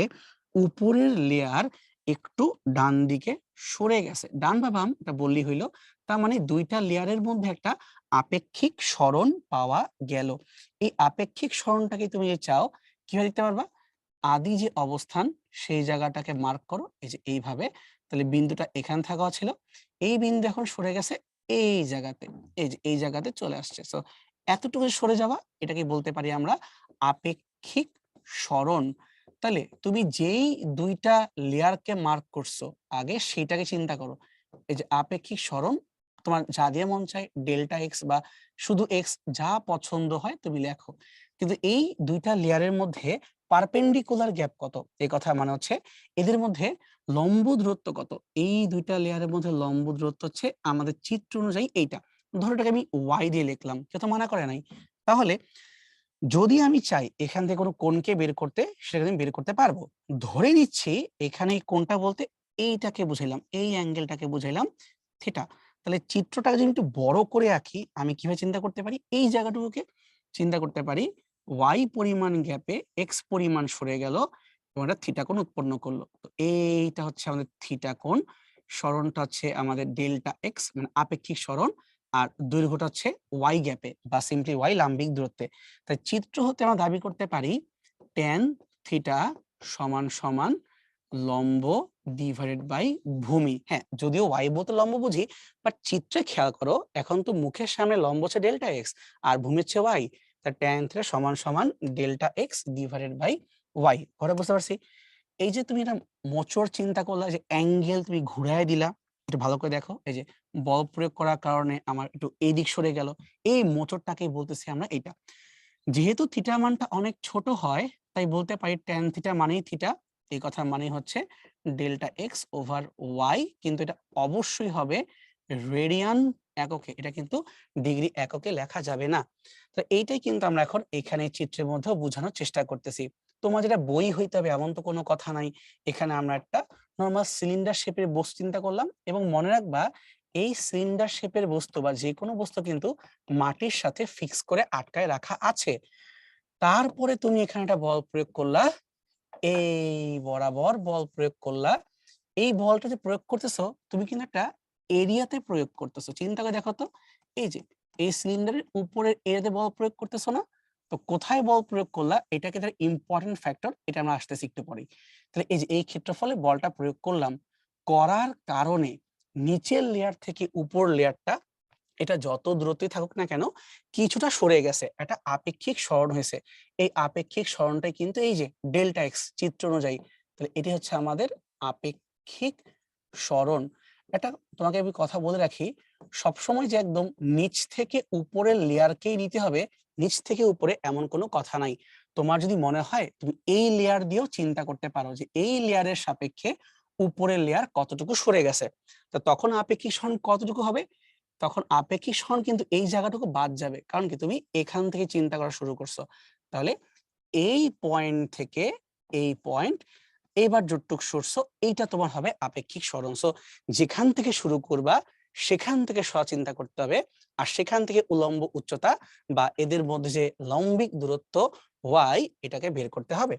Speaker 1: উপরের লেয়ার একটু ডান দিকে সরে গেছে, ডান বা বাম এটা বললেই হইলো। তার মানে দুইটা লেয়ারের মধ্যে একটা আপেক্ষিক সরণ পাওয়া গেল। এই আপেক্ষিক সরণটাকে তুমি যে চাও কিভাবে দেখতে পারবা, আদি যে অবস্থান সেই জায়গাটাকে মার্ক করো এই যে এইভাবে, তাহলে বিন্দুটা এখানে থাকা ছিল, এই বিন্দু এখন সরে গেছে এই জায়গাতে, এই যে এই জায়গাতে চলে আসছে। সো এতটুকু সরে যাওয়া এটাকে বলতে পারি আমরা আপেক্ষিক সরণ। তাহলে তুমি যেই দুইটা লেয়ারকে মার্ক করছো আগে সেটাকে চিন্তা করো, এই যে আপেক্ষিক সরণ, তোমার যা দিয়ে মন চায় ডেল্টা এক্স বা শুধু এক্স যা পছন্দ হয় তুমি লেখো, কিন্তু এই দুইটা লেয়ারের মধ্যে পারপেন্ডিকুলার গ্যাপ কত, এই কথা মানে হচ্ছে এদের মধ্যে লম্ব দূরত্ব কত, এই দুইটা লেয়ারের মধ্যে লম্ব দূরত্ব হচ্ছে আমাদের চিত্র অনুযায়ী এইটা, ধরো এটাকে আমি ওয়াই দিয়ে লিখলাম, কেউ তো মানা করে নাই। তাহলে যদি আমি চাই এখান থেকে কোনো কোণকে বের করতে সেটা আমি বের করতে পারবো। ধরে নিচ্ছি এখানে এই কোণটা বলতে এইটাকে বুঝাইলাম, এই অ্যাঙ্গেলটাকে বুঝাইলাম থিটা। তাহলে চিত্রটাকে যদি একটু বড় করে আঁকি আমি কিভাবে চিন্তা করতে পারি, এই জায়গাটুকুকে চিন্তা করতে পারি ওয়াই পরিমাণ গ্যাপে এক্স পরিমাণ সরে গেল এবং এটা থিটা কোণ উৎপন্ন করলো। তো এইটা হচ্ছে আমাদের থিটা কোণ, সরণটা হচ্ছে আমাদের ডেল্টা এক্স মানে আপেক্ষিক সরণ, আর দৈর্ঘ্যটা হচ্ছে ওয়াই গ্যাপে বা সিম্পলি ওয়াই লাম্বিক দূরত্বে। তাই চিত্র হতে আমরা দাবি করতে পারি ট্যান থিটা সমান সমান লম্ব ডিভাইডেড বাই ভূমি। হ্যাঁ, যদিও y বলতে লম্ব বুঝি, বাট চিত্রে খেয়াল করো এখন তো মুখের সামনে লম্ব হচ্ছে ডেল্টা এক্স আর ভূমি হচ্ছে y, তার ট্যান থিটা সমান সমান delta X divided by y। ঘরে বুঝতে পারছি? এই যে তুমি এটা মোচড় চিন্তা করলা, যে অ্যাঙ্গেল তুমি ঘুরায় দিলা, একটু ভালো করে দেখো, এই যে বল প্রয়োগ করার কারণে আমার একটু এই দিক সরে গেল, এই মোচড়টাকেই বলতেছি আমরা এইটা। যেহেতু থিটা মানটা অনেক ছোট হয়, তাই বলতে পারি ট্যান থিটা মানেই থিটা, এই কথার মানে হচ্ছে ডেল্টা এক্স ওভার ওয়াই, কিন্তু এটা অবশ্যই হবে রেডিয়ান এককে, এটা কিন্তু ডিগ্রি এককে লেখা যাবে না। তো এইটাই কিন্তু আমরা এখন এখানে চিত্রের মধ্যে বোঝানোর চেষ্টা করতেছি। তোমার যেটা বই হইতে হবে এমন তো কোনো কথা নাই। এখানে আমরা একটা নর্মাল সিলিন্ডার শেপের বস্তু চিন্তা করলাম, এবং মনে রাখবা এই সিলিন্ডার শেপের বস্তু বা যে কোনো বস্তু কিন্তু মাটির সাথে ফিক্স করে আটকায় রাখা আছে। তারপরে তুমি এখানে একটা বল প্রয়োগ করলা, এই বরাবর বল প্রয়োগ করলা। এই বলটা যে প্রয়োগ করতেছো তুমি কিন্তু একটা এরিয়াতে প্রয়োগ করতেছো। চিন্তা করে দেখো তো, এই যে এই সিলিন্ডারের উপরের এরিয়াতে বল প্রয়োগ করতেছো না? তো কোথায় বল প্রয়োগ করলা এটাকে তার ইম্পর্টেন্ট ফ্যাক্টর, এটা আমরা আসতেছি একটু পরেই। তাহলে এই যে এই ক্ষেত্রফলে বলটা প্রয়োগ করলাম, করার কারণে নিচের লেয়ার থেকে উপর লেয়ারটা, এটা যত দূরত্বই থাকুক না কেন কিছুটা সরে গেছে, একটা আপেক্ষিক সরণ হয়েছে। এই আপেক্ষিক সরণটাই কিন্তু এই যে ডেল্টা এক্স চিত্র অনুযায়ী, তাহলে এটি হচ্ছে আমাদের আপেক্ষিক সরণ। এটা তোমাকে আমি কথা বলে রাখি, সবসময় যে একদম নিচ থেকে উপরের লেয়ারকেই নিতে হবে, নিচ থেকে উপরে এমন কোনো কথা নাই। তোমার যদি মনে হয় তুমি এই লেয়ার দিয়েও চিন্তা করতে পারো যে এই লেয়ারের সাপেক্ষে উপরের লেয়ার কতটুকু সরে গেছে, তো তখন আপেক্ষিক সরণ কতটুকু হবে, তখন আপেক্ষিক সরণ কিন্তু এই জায়গাটুকু বাদ যাবে, কারণ কি তুমি এখান থেকে চিন্তা করা শুরু করছো। তাহলে এই পয়েন্ট থেকে এই পয়েন্ট, এবার যতটুকু সরছো এইটা তোমার হবে আপেক্ষিক সরণ। সো যেখান থেকে শুরু করবা সেখান থেকে চিন্তা করতে হবে, আর সেখান থেকে উলম্ব উচ্চতা বা এদের মধ্যে যে লম্বিক দূরত্ব y, এটাকে বের করতে হবে।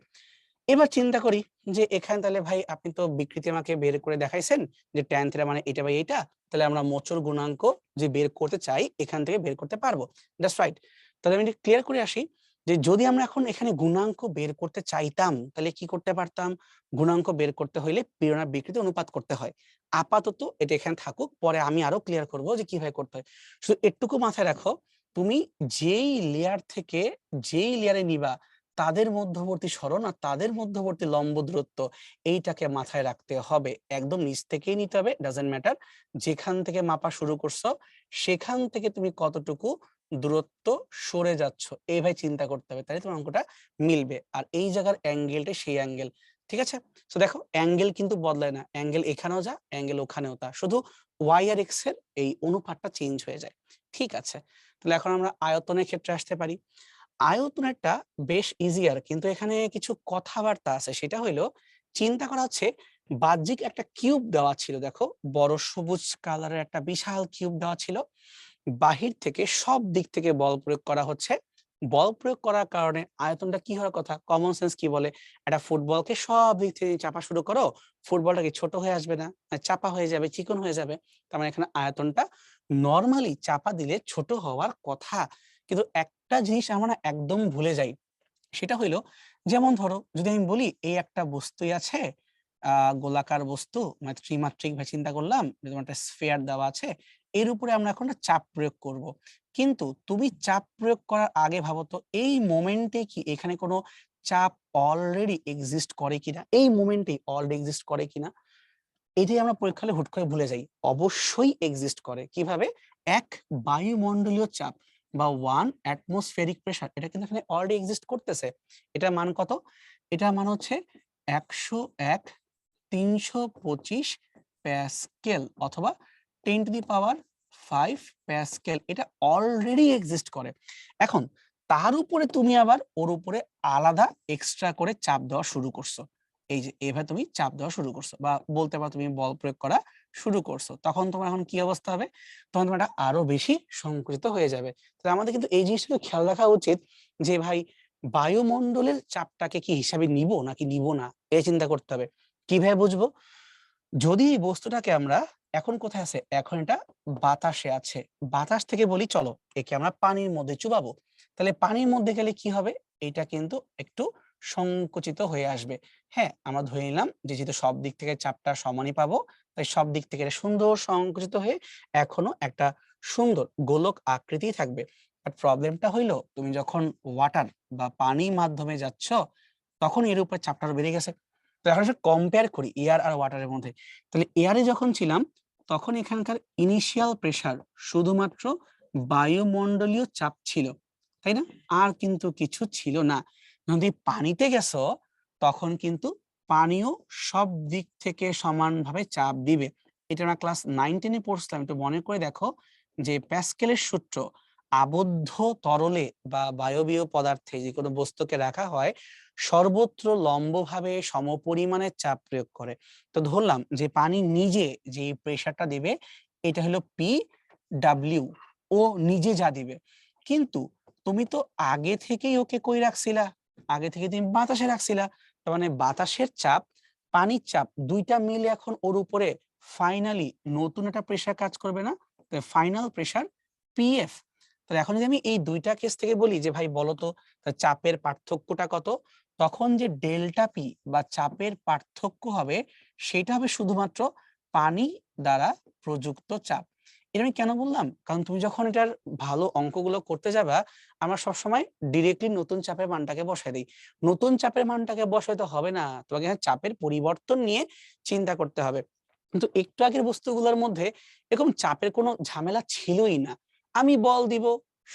Speaker 1: এবার চিন্তা করি যে এখানে তাহলে ভাই আপনি তো বিকৃতি আমাকে বের করে দেখাইছেন যে ট্যান থিটা মানে এটা বাই এইটা, তাহলে আমরা মোচড় গুণাঙ্ক যে বের করতে চাই এখান থেকে বের করতে পারবো। That's right. তাহলে আমি ক্লিয়ার করে আসি যে যদি আমরা এখন এখানে গুণাঙ্ক বের করতে চাইতাম তাহলে কি করতে পারতাম, গুণাঙ্ক বের করতে হইলে পীড়ন আর বিকৃতি অনুপাত করতে হয়। আপাতত এটা এখানে থাকুক, পরে আমি আরো ক্লিয়ার করব যে কিভাবে করতে হয়। শুধু একটুকু মাথায় রাখো, তুমি যেই লেয়ার থেকে যেই লেয়ারে নিবা তাদের মধ্যবর্তী সরণ আর তাদের মধ্যবর্তী লম্ব দূরত্ব, এইটাকে মাথায় রাখতে হবে। একদম নিচ থেকেই নিতে হবে, ডাজন্ট ম্যাটার যেখান থেকে মাপা শুরু করছো সেখান থেকে তুমি কতটুকু দূরত্ব সরে যাচ্ছ এইভাবে চিন্তা করতে হবে, তাহলে তোমার অঙ্কটা মিলবে। আর এই জায়গার অ্যাঙ্গেলটা সেই অ্যাঙ্গেল, ঠিক আছে? তো দেখো অ্যাঙ্গেল কিন্তু বদলায় না, অ্যাঙ্গেল এখানেও যা অ্যাঙ্গেল ওখানেও তা, শুধু ওয়াই আর এক্স এর এই অনুপাতটা চেঞ্জ হয়ে যায়। ঠিক আছে, তাহলে এখন আমরা আয়তনের ক্ষেত্রে আসতে পারি। আয়তনেরটা বেশ ইজিয়ার, কিন্তু এখানে কিছু কথাবার্তা আছে। সেটা হইলো, চিন্তা করা হচ্ছে বাহ্যিক একটা কিউব দেওয়া ছিল, দেখো বড় সবুজ কালারের একটা বিশাল কিউব দেওয়া ছিল, বাহির থেকে সব দিক থেকে বল প্রয়োগ করা হচ্ছে। বল প্রয়োগ করার কারণে আয়তনটা কি হওয়ার কথা, কমন সেন্স কি বলে, একটা ফুটবলকে সব দিক থেকে চাপা শুরু করো, ফুটবলটা কি ছোট হয়ে আসবে না, চাপা হয়ে যাবে, চিকন হয়ে যাবে। তার মানে এখানে আয়তনটা নরমালি চাপা দিলে ছোট হওয়ার কথা। কিন্তু একটা জিনিস আমরা একদম ভুলে যাই, সেটা হইলো, যেমন ধরো যদি আমি বলি এই একটা বস্তুই আছে, গোলাকার বস্তু, মানে ত্রিমাত্রিক ভাবে চিন্তা করলাম, যেমন একটা স্ফিয়ার দেওয়া আছে, এর উপরে আমরা এখন একটা চাপ প্রয়োগ করব। কিন্তু তুমি চাপ প্রয়োগ করার আগে ভাবো তো এই মোমেন্টে কি এখানে কোনো চাপ অলরেডি এক্সিস্ট করে কিনা, এই মোমেন্টে অলরেডি এক্সিস্ট করে কিনা, এটাই আমরা পরীক্ষা হলে হুট করে ভুলে যাই। অবশ্যই এক্সিস্ট করে। কিভাবে? এক বায়ুমণ্ডলীয় চাপ বা ওয়ান অ্যাটমসফেরিক প্রেসার, এটা কিন্তু এখানে অলরেডি এক্সিস্ট করতেছে। এটার মান কত? এটার মান হচ্ছে 101 325 প্যাসকেল অথবা 10 টু দি পাওয়ার 5 প্যাসকেল, এটা অলরেডি এক্সিস্ট করে। এখন তার উপরে তুমি আবার ওর উপরে আলাদা এক্সট্রা করে চাপ দেওয়া শুরু করছো। এই যে এভাবে তুমি চাপ দেওয়া শুরু করছো, বা বলতে পারো তুমি বল প্রয়োগ করা শুরু করছো, তখন তোমার এখন কি অবস্থা হবে, তখন তোমার এটা আরো বেশি সংকুচিত হয়ে যাবে। তাহলে আমাদের কিন্তু এই জিনিসটা খেয়াল রাখা উচিত যে ভাই বায়ুমণ্ডলের চাপটাকে কি হিসাবে নিব নাকি নিব না, এই চিন্তা করতে হবে। কিভাবে বুঝবো? যদি এই বস্তুটাকে আমরা, এখন কোথায় আছে, এখন এটা বাতাসে আছে, বাতাস থেকে বলি চলো একে আমরা পানির মধ্যে চুবাবো, তাহলে পানির মধ্যে গেলে কি হবে, এটা কিন্তু একটু সংকুচিত হয়ে আসবে। হ্যাঁ, আমরা ধরে নিলাম যে যেহেতু সব দিক থেকে চাপটা সমানই পাবো, তাই সব দিক থেকে এটা সুন্দর সংকুচিত হয়ে এখনো একটা সুন্দর গোলক আকৃতি থাকবে। বাট প্রবলেমটা হইলো তুমি যখন ওয়াটার বা পানির মাধ্যমে যাচ্ছ তখন এর উপর চাপটা আরো বেড়ে গেছে। তো এখন কম্পেয়ার করি এয়ার আর ওয়াটারের মধ্যে। তাহলে এয়ারে যখন ছিলাম তখন এখানকার ইনিশিয়াল প্রেসার শুধুমাত্র বায়ুমণ্ডলীয় চাপ ছিল, তাই না? আর কিন্তু কিছু ছিল না। যদি পানিতে গেছো তখন কিন্তু পানিও সব দিক থেকে সমানভাবে চাপ দিবে। এটা আমরা ক্লাস 9-10 এ পড়ছিলাম, একটু মনে করে দেখো যে প্যাসকেলের সূত্র, আবদ্ধ তরলে বা বায়বীয় পদার্থে যে কোনো বস্তুকে রাখা হয় সর্বত্র লম্বভাবে সমপরিমাণে চাপ প্রয়োগ করে। তো ধরলাম যে পানি নিজে যে প্রেসারটা দিবে এটা হলো পি ডাব্লিউ, ও নিজে যা দিবে। কিন্তু তুমি তো আগে থেকেই ওকে কই রাখছিলা, আগে থেকে তুমি বাতাসে রাখছিলা। তার মানে বাতাসের চাপ, পানির চাপ দুইটা মিলে এখন ওর উপরে ফাইনালি নতুন একটা প্রেসার কাজ করবে না? Final pressure PF. তাহলে এখন যদি আমি এই দুইটা কেস থেকে বলি যে ভাই বলতো চাপের পার্থক্যটা কত, তখন যে ডেল্টা পি বা চাপের পার্থক্য হবে সেটা হবে শুধুমাত্র পানি দ্বারা প্রযুক্ত চাপ। এটা আমি কেন বললাম? কারণ তুমি যখন এটার ভালো অঙ্কগুলো করতে যাবা আমরা সবসময় ডিরেক্টলি নতুন চাপের মানটাকে বসাই দিই। নতুন চাপের মানটাকে বসাইতে হবে না, তোমাকে এখানে চাপের পরিবর্তন নিয়ে চিন্তা করতে হবে। কিন্তু একটু আগের বস্তুগুলোর মধ্যে এরকম চাপের কোনো ঝামেলা ছিলই না। আমি বল দিব,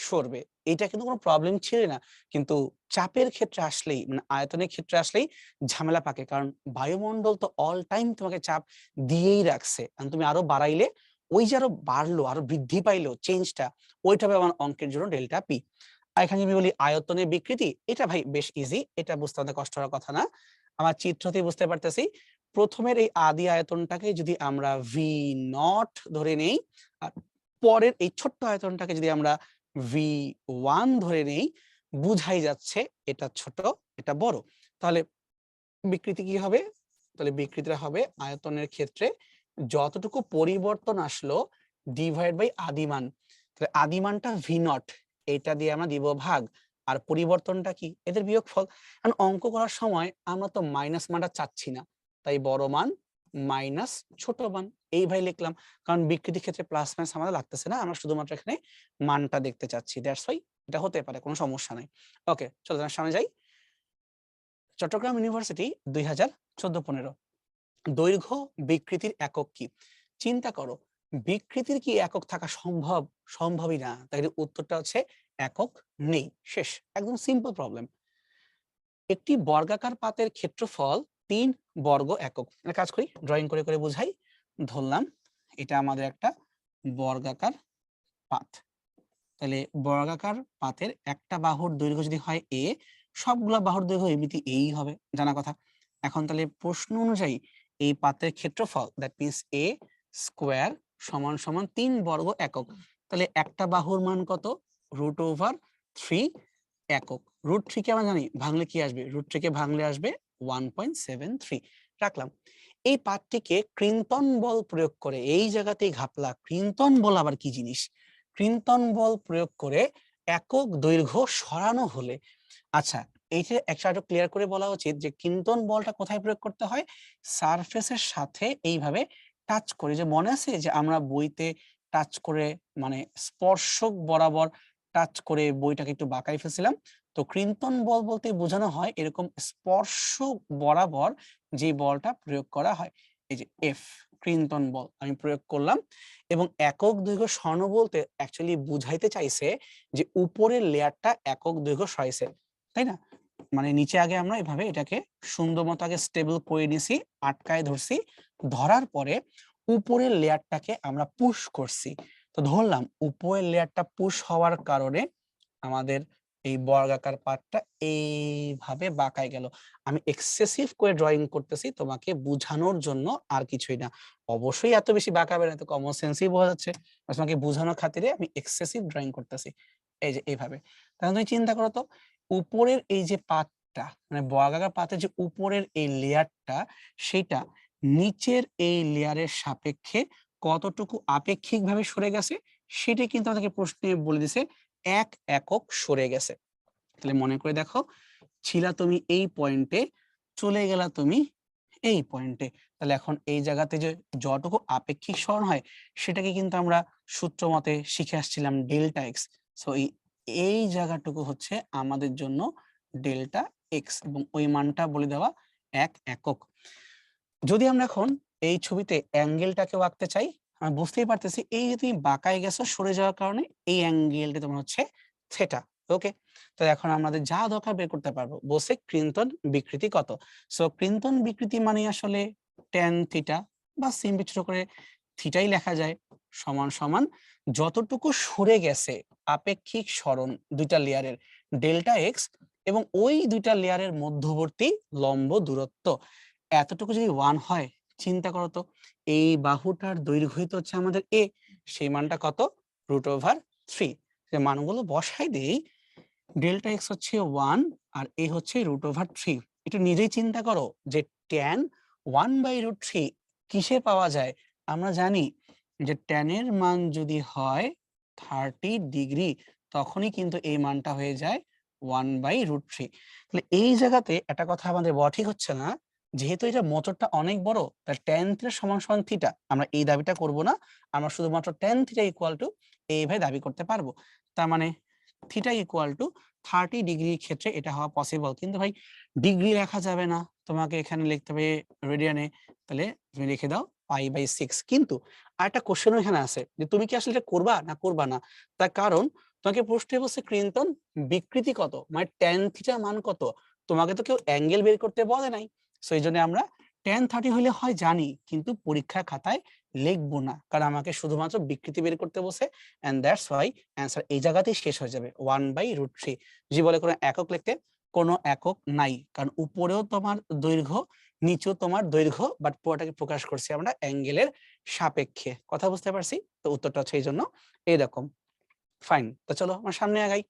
Speaker 1: সরবে, এটা কিন্তু কোনো প্রবলেম ছিল না। কিন্তু চাপের ক্ষেত্রে আসলেই মানে আয়তনের ক্ষেত্রে আসলেই ঝামেলা পাকে, কারণ বায়ুমণ্ডল তো অল টাইম তোমাকে চাপ দিয়েই রাখছে, কারণ তুমি আরো বাড়াইলে ওই যে আরো বাড়লো আরো বৃদ্ধি পাইলো চেঞ্জটা, ওইটা হবে আমার অঙ্কের জন্য ডেল্টা পি। আর এখানে আমি বলি আয়তনের বিকৃতি, এটা ভাই বেশ ইজি, এটা বুঝতে আমাদের কষ্ট হওয়ার কথা না। আমার চিত্রতেই বুঝতে পারতেছি। প্রথমের এই আদি আয়তনটাকে যদি আমরা ভি নট ধরে নেই, আর পরের এই ছোট্ট আয়তনটাকে যদি আমরা ভি ওয়ান ধরে নেই, বুঝাই যাচ্ছে এটা ছোট এটা বড়। তাহলে বিকৃতি কি হবে? তাহলে বিকৃতিটা হবে আয়তনের ক্ষেত্রে যতটুকু পরিবর্তন আসলো ডিভাইড বাই আদিমান। তাহলে আদিমানটা ভি নট, এটা দিয়ে আমরা দিব ভাগ, আর পরিবর্তনটা কি এদের বিয়োগফল। কারণ অঙ্ক করার সময় আমরা তো মাইনাস মানটা চাচ্ছি না, তাই বড় মান মাইনাস ছোট মান এইভাবে লিখলাম। কারণ বিকৃতির ক্ষেত্রে প্লাস মাইনাস আমাদের লাগতেছে না, আমরা শুধুমাত্র এখানে মানটা দেখতে চাচ্ছি, দ্যাটস ওয়াই এটা হতে পারে, কোনো সমস্যা নাই। ওকে, চলো সামনে যাই। চট্টগ্রাম ইউনিভার্সিটি 2014-15 দৈর্ঘ্য বিকৃতির একক কি? চিন্তা করো, বিকৃতির কি একক থাকা সম্ভব? সম্ভবই না। তাই উত্তরটা হচ্ছে একক নেই, শেষ, একদম সিম্পল প্রবলেম। একটি বর্গাকার পাতের ক্ষেত্রফল 3 বর্গ একক। একটা কাজ করি, ড্রয়িং করে করে বোঝাই। ধরলাম এটা আমাদের একটা বর্গাকার পাত। তাহলে বর্গাকার পাতের একটা বাহুর দৈর্ঘ্য যদি হয় এ, সবগুলা বাহুর দৈর্ঘ্য এমনিতে এই হবে, জানা কথা। এখন তাহলে প্রশ্ন অনুযায়ী এই পাতের ক্ষেত্রফল দ্যাট মিন্স এ স্কোয়ার সমান সমান 3 বর্গ একক। তাহলে একটা বাহুর মান কত? √3 একক। √3 কে আমরা জানি ভাঙলে কি আসবে? √3 কে ভাঙলে আসবে 1.73। রাখলাম। এই পাতটিকে কৃন্তন বল প্রয়োগ করে, এই জায়গাতেই ঘাপলা, কৃন্তন বল আবার কি জিনিস? কৃন্তন বল প্রয়োগ করে একক দৈর্ঘ্য সরানো হলে, আচ্ছা এইটা একটু ক্লিয়ার করে বলা উচিত যে কৃন্তন বলটা কোথায় প্রয়োগ করতে হয়? সারফেসের সাথে এইভাবে টাচ করে, যে মনে আছে যে আমরা বইতে টাচ করে মানে স্পর্শক বরাবর টাচ করে বইটাকে একটু বাঁকাই ফেলছিলাম। তো কৃন্তন বল বলতে বোঝানো হয় এরকম স্পর্শক বরাবর যে বলটা প্রয়োগ করা হয়। এই যে এফ, কৃন্তন বল আমি প্রয়োগ করলাম। এবং একক দৈর্ঘ্য সরানো বলতে অ্যাকচুয়ালি বুঝাইতে চাইছে যে উপরের লেয়ারটা একক দৈর্ঘ্য সরাইছে, তাই না? মানে নিচে আগে আমরা এভাবে এটাকে সুন্দর মতো আগে স্টেবল করে নিছি, আটকায় ধরছি, ধরার পরে উপরের লেয়ারটাকে আমরা পুশ করছি। তো ধরলাম উপরের লেয়ারটা পুশ হওয়ার কারণে আমাদের এই বর্গাকার পার্টটা এইভাবে বাঁকায় গেল। আমি এক্সেসিভ করে ড্রয়িং করতেছি তোমাকে বুঝানোর জন্য, আর কিছুই না। অবশ্যই এত বেশি বাঁকাবে না, তো কমন সেন্সই বোঝা যাচ্ছে, তোমাকে বোঝানোর খাতিরে আমি এক্সেসিভ ড্রয়িং করতেছি। এই যে এইভাবে। তাহলে তুমি চিন্তা করো তো, উপরের এই যে পাতটা মানে বর্গাকার পাতের যে উপরের এই লেয়ারটা, সেটা নিচের এই লেয়ারের সাপেক্ষে কতটুকু আপেক্ষিকভাবে সরে গেছে সেটা কিন্তু আমাদেরকে প্রশ্নে বলে দিছে, 1 একক সরে গেছে। তাহলে মনে করে দেখো ছিলা তুমি এই পয়েন্টে, চলে গেলা তুমি এই পয়েন্টে। তাহলে এখন এই জায়গাতে যে যতটুকু আপেক্ষিক সরণ হয় সেটাকে কিন্তু আমরা সূত্র মতে শিখে আসছিলাম ডেল্টা এক্স। সো এই জায়গাটুকু হচ্ছে আমাদের জন্য ডেল্টা এক্স এবং ওই মানটা বলে দেওয়া 1 একক। যদি আমরা এখন এই ছবিতে অ্যাঙ্গেলটাকেও আঁকতে চাই, আমি বুঝতেই পারতেছি এই যে তুমি বাঁকায় গেছো সরে যাওয়ার কারণে এই অ্যাঙ্গেলটা তোমার হচ্ছে থিটা। ওকে, তো এখন আমাদের যা দরকার বের করতে পারবো। বলছে ক্রিন্তন বিকৃতি কত। সো ক্রিন্তন বিকৃতি মানে আসলে ট্যান থিটা বা সিম্পলি ছোট করে থিটাই লেখা যায়, সমান সমান যতটুকু সরে গেছে আপেক্ষিক সরণ দুইটা লেয়ারের ডেল্টা এক্স এবং ওই দুইটা লেয়ারের মধ্যবর্তী লম্ব দূরত্ব এতটুকু যদি 1 হয়, চিন্তা করো তো এই বাহুটার দৈর্ঘ্য তো হচ্ছে আমাদের এ, সেই মানটা কত √3। যে মানগুলো বসাই দেই, ডেল্টা এক্স হচ্ছে 1 আর এ হচ্ছে √3। একটু নিজেই চিন্তা করো যে tan 1/√3 কিসে পাওয়া যায়। আমরা জানি যে tan এর মান যদি হয় 30 ডিগ্রি তখনই কিন্তু এই মানটা হয়ে যায় 1/√3। তাহলে এই জায়গাতে একটা কথা আমাদের বলা ঠিক হচ্ছে না, যেহেতু এটা মোচড়টা অনেক বড় তাহলে tan থিটা সমান সমান থিটা, আমরা এই দাবিটা করব না, আমরা শুধুমাত্র tan থিটা ইকুয়াল টু এইভাবে দাবি করতে পারবো। তার মানে থিটা ইকুয়াল টু 30 ডিগ্রির ক্ষেত্রে এটা হওয়া পসিবল। কিন্তু ভাই ডিগ্রি লেখা যাবে না, তোমাকে এখানে লিখতে হবে রেডিয়ানে, তাহলে তুমি লিখে দাও π/6। কিন্তু আরেকটা কোশ্চেনও এখানে আছে যে তুমি কি আসলে এটা করবা না করবা না। তার কারণ তোমাকে প্রশ্নে বলছে ক্রিন্তন বিকৃতি কত, মানে tan থিটা মান কত, তোমাকে তো কেউ অ্যাঙ্গেল বের করতে বলে নাই। সো এই জন্য আমরা tan 30 হলে হয় জানি, কিন্তু পরীক্ষার খাতায় লিখবো না, কারণ আমাকে শুধুমাত্র বিকৃতি বের করতে বসে। এন্ড দ্যাটস ওয়াই অ্যান্সার এই জায়গাতেই শেষ হয়ে যাবে 1/√3। যদি বলে কোনো একক লিখতে, কোনো একক নাই, কারণ উপরেও তোমার দৈর্ঘ্য নিচেও তোমার দৈর্ঘ্য, বাট পুরোটাকে প্রকাশ করছি আমরা অ্যাঙ্গেলের সাপেক্ষে। কথা বুঝতে পারছি তো, উত্তরটা হচ্ছে এই জন্য এইরকম। ফাইন, তো চলো আমার সামনে আগাই।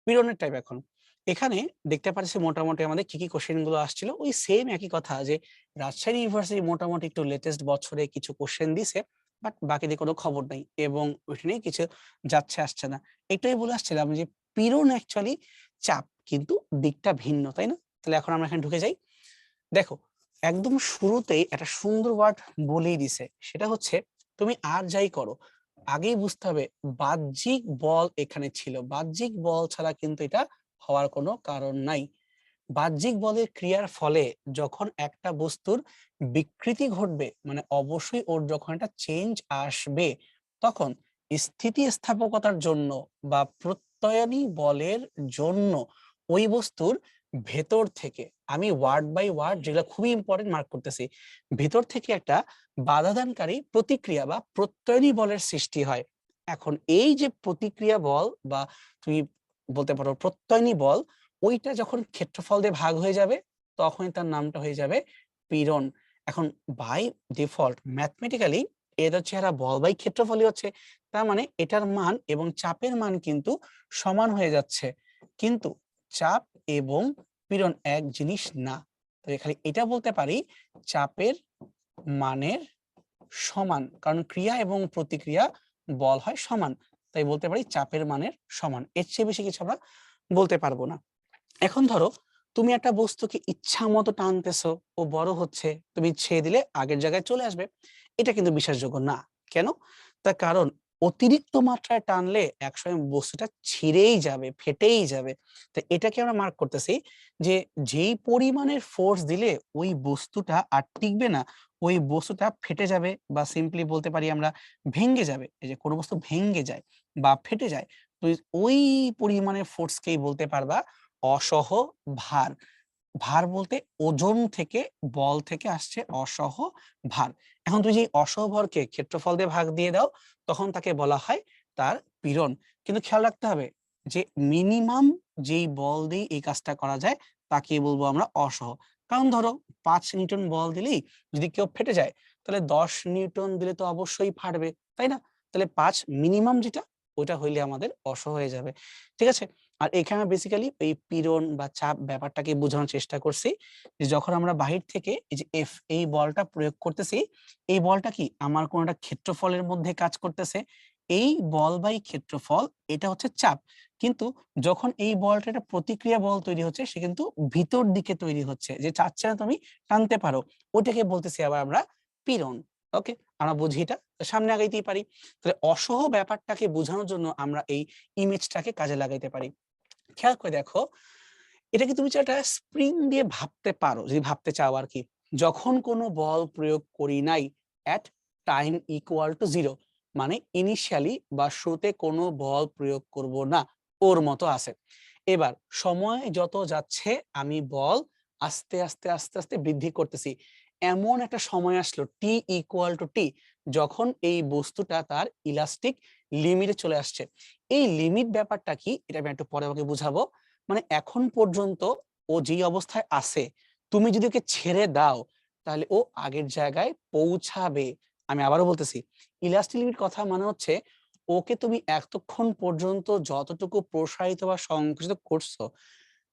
Speaker 1: পীড়নের টাইপ এখন এখানে দেখতে পাচ্ছি মোটামুটি আমাদের কি কি কোশ্চেন গুলো আসছিল, ওই সেম একই কথা যে রাজশাহী ইউনিভার্সিটি মোটামুটি একটু লেটেস্ট বছরে কিছু কোশ্চেন দিছে, বাট বাকিদের কোনো খবর নাই এবং ওইটা নিয়ে কিছু যাচ্ছে আসছে না। এটাই বলে আসছিলাম যে পীড়ন অ্যাকচুয়ালি চাপ, কিন্তু দিকটা ভিন্ন, তাই না? তাহলে এখন আমরা এখানে ঢুকে যাই। দেখো একদম শুরুতেই একটা সুন্দর ওয়ার্ড বলেই দিছে, সেটা হচ্ছে তুমি আর যাই করো আগেই বুঝতে হবে বাহ্যিক বল এখানে ছিল, বাহ্যিক বল ছাড়া কিন্তু এটা হওয়ার কোনো কারণ নাই। বাহ্যিক বলের ক্রিয়ার ফলে যখন একটা বস্তুর বিকৃতি ঘটবে, মানে অবশ্যই ওর যখন একটা চেঞ্জ আসবে, তখন স্থিতিস্থাপকতার জন্য বা প্রত্যয়নী বলের জন্য ওই বস্তুর ভেতর থেকে, আমি ওয়ার্ড বাই ওয়ার্ড যেগুলো খুবই ইম্পর্টেন্ট মার্ক করতেছি, ভেতর থেকে একটা বাধাদানকারী প্রতিক্রিয়া বা প্রত্যয়নী বলের সৃষ্টি হয়। এখন এই যে প্রতিক্রিয়া বল বা তুমি বলতে পারো প্রত্যয়নী বল, ওইটা যখন ক্ষেত্রফল দিয়ে ভাগ হয়ে যাবে তখনই তার নামটা হয়ে যাবে পীড়ন। এখন বাই ডিফল্ট ম্যাথমেটিক্যালি এর চেহারা বল বাই ক্ষেত্রফলই হচ্ছে, তার মানে এটার মান এবং চাপের মান কিন্তু সমান হয়ে যাচ্ছে, কিন্তু চাপ এবং পীড়ন এক জিনিস না। তো এখানে এটা বলতে পারি চাপের মানের সমান, কারণ ক্রিয়া এবং প্রতিক্রিয়া বল হয় সমান, তাই বলতে পারি চাপের মানের সমান, এর চেয়ে বেশি কিছু আমরা বলতে পারবো না। এখন ধরো তুমি একটা বস্তুকে ইচ্ছা মতো টানতেছো, ও বড় হচ্ছে, তুমি ছেড়ে দিলে আগের জায়গায় চলে আসবে, এটা কিন্তু বিশ্বাসযোগ্য না। কেন? তার কারণ অতিরিক্ত মাত্রায় টানলে একসময় বস্তুটা ছিঁড়েই যাবে, ফেটেই যাবে। তো এটাকে আমরা মার্ক করতেছি যে যেই পরিমাণের ফোর্স দিলে ওই বস্তুটা আর টিকবে না, ওই বস্তুটা ফেটে যাবে বা সিম্পলি বলতে পারি আমরা ভেঙে যাবে। এই যে কোনো বস্তু ভেঙে যায় বা ফেটে যায়, তো ওই পরিমাণের ফোর্সকেই বলতে পারবা অসহ ভার। ভার বলতে ওজন থেকে, বল থেকে আসছে অসহ ভার। এখন তুই যে অসহ ভরকে ক্ষেত্রফল দিয়ে ভাগ দিয়ে দাও, তখন তাকে বলা হয় তার পীড়ন। কিন্তু খেয়াল রাখতে হবে যে মিনিমাম যেই বল দিয়ে এই কাজটা করা যায় তাকে বলবো আমরা অসহ। কারণ ধরো 5 নিউটন বল দিলেই যদি কেউ ফেটে যায়, তাহলে 10 নিউটন দিলে তো অবশ্যই ফাটবে, তাই না? তাহলে 5 মিনিমাম যেটা, ওইটা হইলে আমাদের অসহ হয়ে যাবে। ঠিক আছে? আর এখানে বেসিক্যালি এই পীড়ন বা চাপ ব্যাপারটাকে বোঝানোর চেষ্টা করছি যে যখন আমরা বাহির থেকে এই যে এফ এই বলটা প্রয়োগ করতেছি, এই বলটা কি আমার কোন একটা ক্ষেত্রফলের মধ্যে কাজ করতেছে, এই বল বাই ক্ষেত্রফল এটা হচ্ছে চাপ। কিন্তু যখন এই বলটা একটা প্রতিক্রিয়া বল তৈরি হচ্ছে, সে কিন্তু ভিতর দিকে তৈরি হচ্ছে, যে চাচ্ছে না তুমি টানতে পারো, ওটাকে বলতেছি আবার আমরা পীড়ন। ওকে, আমরা বুঝি এটা, সামনে আগাইতেই পারি। তাহলে অসহ ব্যাপারটাকে বোঝানোর জন্য আমরা এই ইমেজটাকে কাজে লাগাইতে পারি। খেয়াল করে দেখো, এটাকে তুমি একটা স্প্রিং দিয়ে ভাবতে পারো, যদি ভাবতে চাও আর কি। যখন কোনো বল প্রয়োগ করি নাই অ্যাট টাইম ইকুয়াল টু 0, মানে ইনিশিয়ালি বা শুরুতে কোনো বল প্রয়োগ করব না, ওর মতো আছে। এবার সময় যত যাচ্ছে আমি বল আস্তে আস্তে আস্তে আস্তে বৃদ্ধি করতেছি। এমন একটা সময় আসলো টি ইকুয়াল টু টি, যখন এই বস্তুটা তার ইলাস্টিক লিমিটে চলে আসছে। এই লিমিট ব্যাপারটা কি, এটা আমি একটু পরে আমাকে বুঝাবো। মানে এখন পর্যন্ত ও যেই অবস্থায় আছে, তুমি যদি ওকে ছেড়ে দাও তাহলে ও আগের জায়গায় পৌঁছাবে। আমি আবারও বলতেছি, ইলাস্টিক লিমিট কথা মানে হচ্ছে ওকে তুমি এতক্ষণ পর্যন্ত যতটুকু প্রসারিত বা সংকুচিত করছো,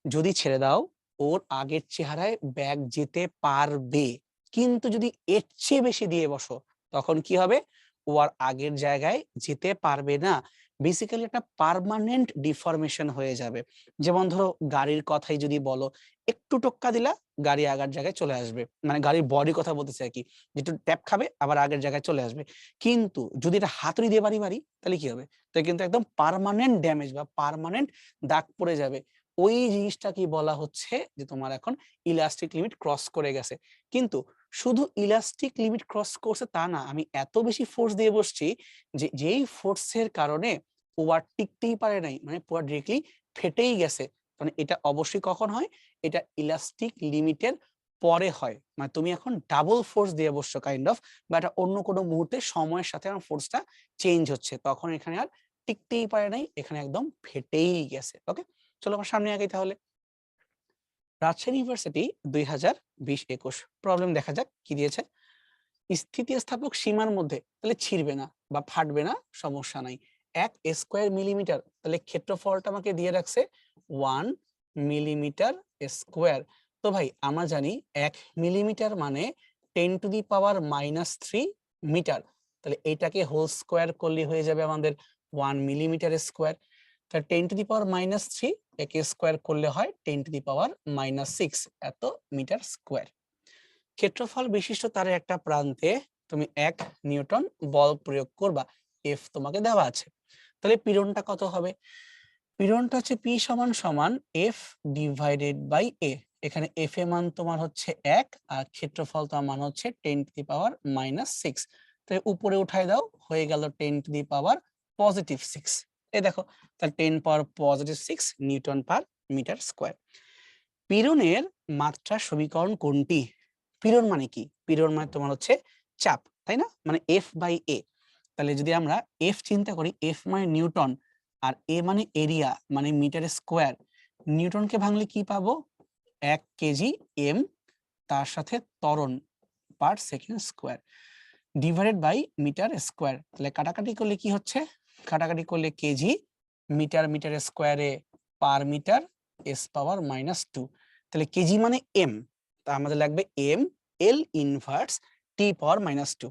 Speaker 1: যদি ছেড়ে দাও ওর আগের চেহারায় ব্যাক যেতে পারবে। কিন্তু যদি এর চেয়ে বেশি দিয়ে বসো, তখন কি হবে, ও আর আগের জায়গায় যেতে পারবে না। বেসিক্যালি একটা পার্মানেন্ট ডিফরমেশন হয়ে যাবে। যেমন ধরো গাড়ির কথাই যদি বলো, একটু টোক্কা দিলা গাড়ি আগের জায়গায় চলে আসবে, মানে গাড়ির বডি কথা বলতেছে আর কি, যেটু ট্যাপ খাবে আবার আগের জায়গায় চলে আসবে। কিন্তু যদি এটা হাতুড়ি দিয়ে বাড়ি মারি তাহলে কি হবে, তো কিন্তু একদম পার্মানেন্ট ড্যামেজ বা পার্মানেন্ট দাগ পড়ে যাবে। ওই জিনিসটাকে বলা হচ্ছে যে তোমার এখন ইলাস্টিক লিমিট ক্রস করে গেছে। কিন্তু শুধু ইলাস্টিক লিমিট ক্রস করছে তা না, আমি এত বেশি ফোর্স দিয়ে বসছি যে যেই ফোর্সের কারণে ও আর টিকতেই পারে নাই, মানে পুরো ডিরেক্টলি ফেটেই গেছে। মানে এটা অবশ্যই কখন হয়, এটা ইলাস্টিক লিমিটের পরে হয়। মানে তুমি এখন ডাবল ফোর্স দিয়ে বসছো কাইন্ড অফ, বা এটা অন্য কোনো মুহূর্তে সময়ের সাথে আমার ফোর্সটা চেঞ্জ হচ্ছে, তখন এখানে আর টিকতেই পারে নাই, এখানে একদম ফেটেই গেছে। ওকে, চলো আমার সামনে আগে তাহলে। রাজশাহী ইউনিভার্সিটি 2020-21 প্রবলেম দেখা যাক কি দিয়েছে। স্থিতিস্থাপক সীমার মধ্যে, তাহলে ছিড়বে না বা ফাটবে না, সমস্যা নাই। 1 স্কয়ার মিলিমিটার, তাহলে ক্ষেত্রফলটা আমাকে দিয়ে রাখছে 1 মিলিমিটার স্কয়ার। তো ভাই আমরা জানি 1 মিলিমিটার মানে 10⁻³ মিটার। তাহলে এটাকে হোল স্কয়ার করলে হয়ে যাবে আমাদের 1 মিলিমিটার স্কয়ার। তাহলে 10⁻³ একে স্কয়ার করলে হয় 10⁻⁻6 এত মিটার স্কয়ার। ক্ষেত্রফল বিশিষ্ট তারের একটা প্রান্তে তুমি 1 নিউটন বল প্রয়োগ করবা, এফ তোমাকে দেওয়া আছে। তাহলে পীড়নটা কত হবে, পীড়নটা হচ্ছে পি সমান সমান এফ ডিভাইডেড বাই এ। এখানে এফ এর মান তোমার হচ্ছে 1 আর ক্ষেত্রফল তোমার মান হচ্ছে 10⁻⁻6। তাই উপরে উঠাই দাও, হয়ে গেল 10⁻⁻6। এই দেখো, তাহলে 10⁻⁻6 নিউটন পার মিটার স্কয়ার। পীড়নের মাত্রা সমীকরণ কোনটি? পীড়ন মানে কি, পীড়ন মানে তোমার হচ্ছে চাপ, তাই না, মানে এফ বাই এ। তাহলে যদি আমরা এফ চিন্তা করি, এফ মানে নিউটন আর এ মানে এরিয়া মানে মিটার স্কোয়ার। নিউটনকে ভাঙলে কি পাবো, 1 কেজি এম, তার সাথে ত্বরণ per second square divided by metre square. তাহলে কাটাকাটি করলে কি হচ্ছে, কাটাকাটি করলে কেজি মিটার, মিটার স্কোয়ারে পার মিটার এস পাওয়ার -2। তাহলে কেজি মানে এম, তা আমাদের লাগবে এম এল ইনভার্স টি পাওয়ার -2,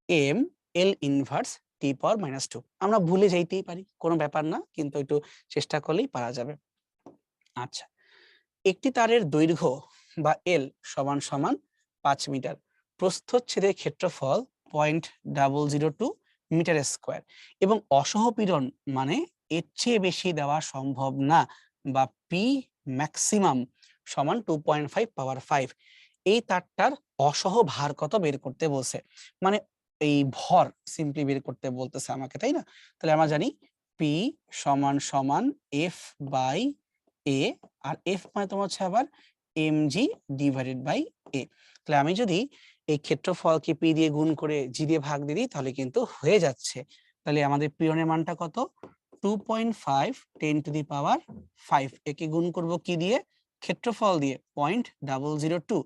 Speaker 1: এম এল ইনভার্স টি পাওয়ার -2। আমরা ভুলে যাইতেই পারি, কোনো ব্যাপার না, কিন্তু একটু চেষ্টা করলেই পারা যাবে। আচ্ছা, একটি তারের দৈর্ঘ্য বা এল সমান সমান 5 মিটার, প্রস্থচ্ছেদের ক্ষেত্রফল 0.002 মিটার স্কোয়ার এবং অসহপীড়ন মানে এর চেয়ে বেশি দেওয়া সম্ভব না, বা পি ম্যাক্সিমাম সমান 2.5 পাওয়ার 5। এই তারটার অসহ ভার কত বের করতে বলছে, মানে এই ভর সিম্পলি বের করতে বলতেছে আমাকে, তাই না। তাহলে আমরা জানি পি সমান সমান এফ বাই এ, আর এফ মানে তোমার হচ্ছে আবার mg ডিভাইডেড বাই এ। তাহলে আমি যদি এই ক্ষেত্রফলকে পি দিয়ে গুণ করে জি দিয়ে ভাগ দিয়ে দিই তাহলে কিন্তু হয়ে যাচ্ছে। তাহলে আমাদের পীড়নের মানটা কত, 2.5 10⁻⁵। একে গুণ করব কি দিয়ে, ক্ষেত্রফল দিয়ে 0.002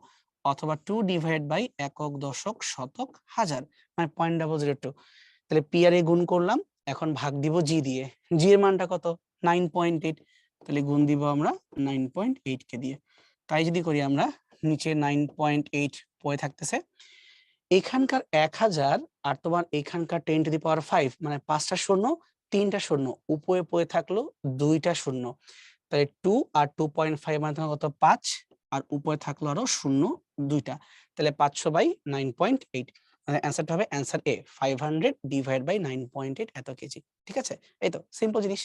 Speaker 1: অথবা 2 ডিভাইড বাই একক দশক শতক হাজার, মানে 0.002। তাহলে পি আর এ গুণ করলাম, এখন ভাগ দিব জি দিয়ে, জি এর মানটা কত 9.8, তাহলে গুণ দিব আমরা 9.8 কে দিয়ে। তাই যদি করি আমরা, নিচে 9.8 পড়ে থাকতেছে, এখানকার 1000 আর তোমার এখানকার 10⁵ মানে 5টা শূন্য, 3টা শূন্য, উপরে পড়ে থাকলো 2টা শূন্য, তাহলে 2 আর 2.5 মানে তোমার কত 5, আর উপরে থাকলো আরো শূন্য 2টা, তাহলে 500/9.8, মানে অ্যান্সারটা হবে অ্যান্সার এ, 500 ডিভাইড বাই 9.8 এত কেজি। ঠিক আছে, এই তো সিম্পল জিনিস।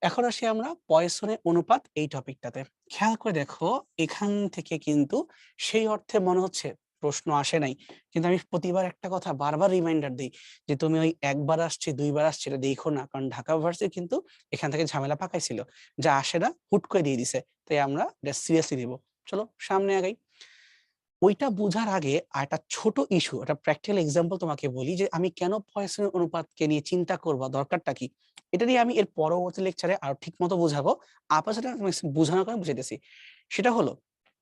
Speaker 1: এখন আসি আমরা পয়সনের অনুপাত এই টপিকটাতে। খেয়াল করে দেখো, এখান থেকে কিন্তু সেই অর্থে মনে হচ্ছে প্রশ্ন আসে নাই, কিন্তু আমি প্রতিবার একটা কথা বারবার রিমাইন্ডার দিই যে তুমি ওই একবার আসছে দুইবার আসছে এটা দেখো না, কারণ ঢাকা ভার্সিটি কিন্তু এখান থেকে ঝামেলা পাকাইছিল, যা আসে না হুট করে দিয়ে দিছে, তাই আমরা এটা সিরিয়াসলি নিব। চলো সামনে আগাই। ওইটা বোঝার আগে একটা ছোট ইস্যু, একটা প্র্যাকটিক্যাল এক্সাম্পল তোমাকে বলি যে আমি কেন পয়সনের অনুপাতকে নিয়ে চিন্তা করব, দরকারটা কি। এটা নিয়ে আমি এর পরবর্তী লেকচারে আরো ঠিক মতো বোঝাবো, আপাতত বোঝানোর কারণে বুঝাইতেছি। সেটা হলো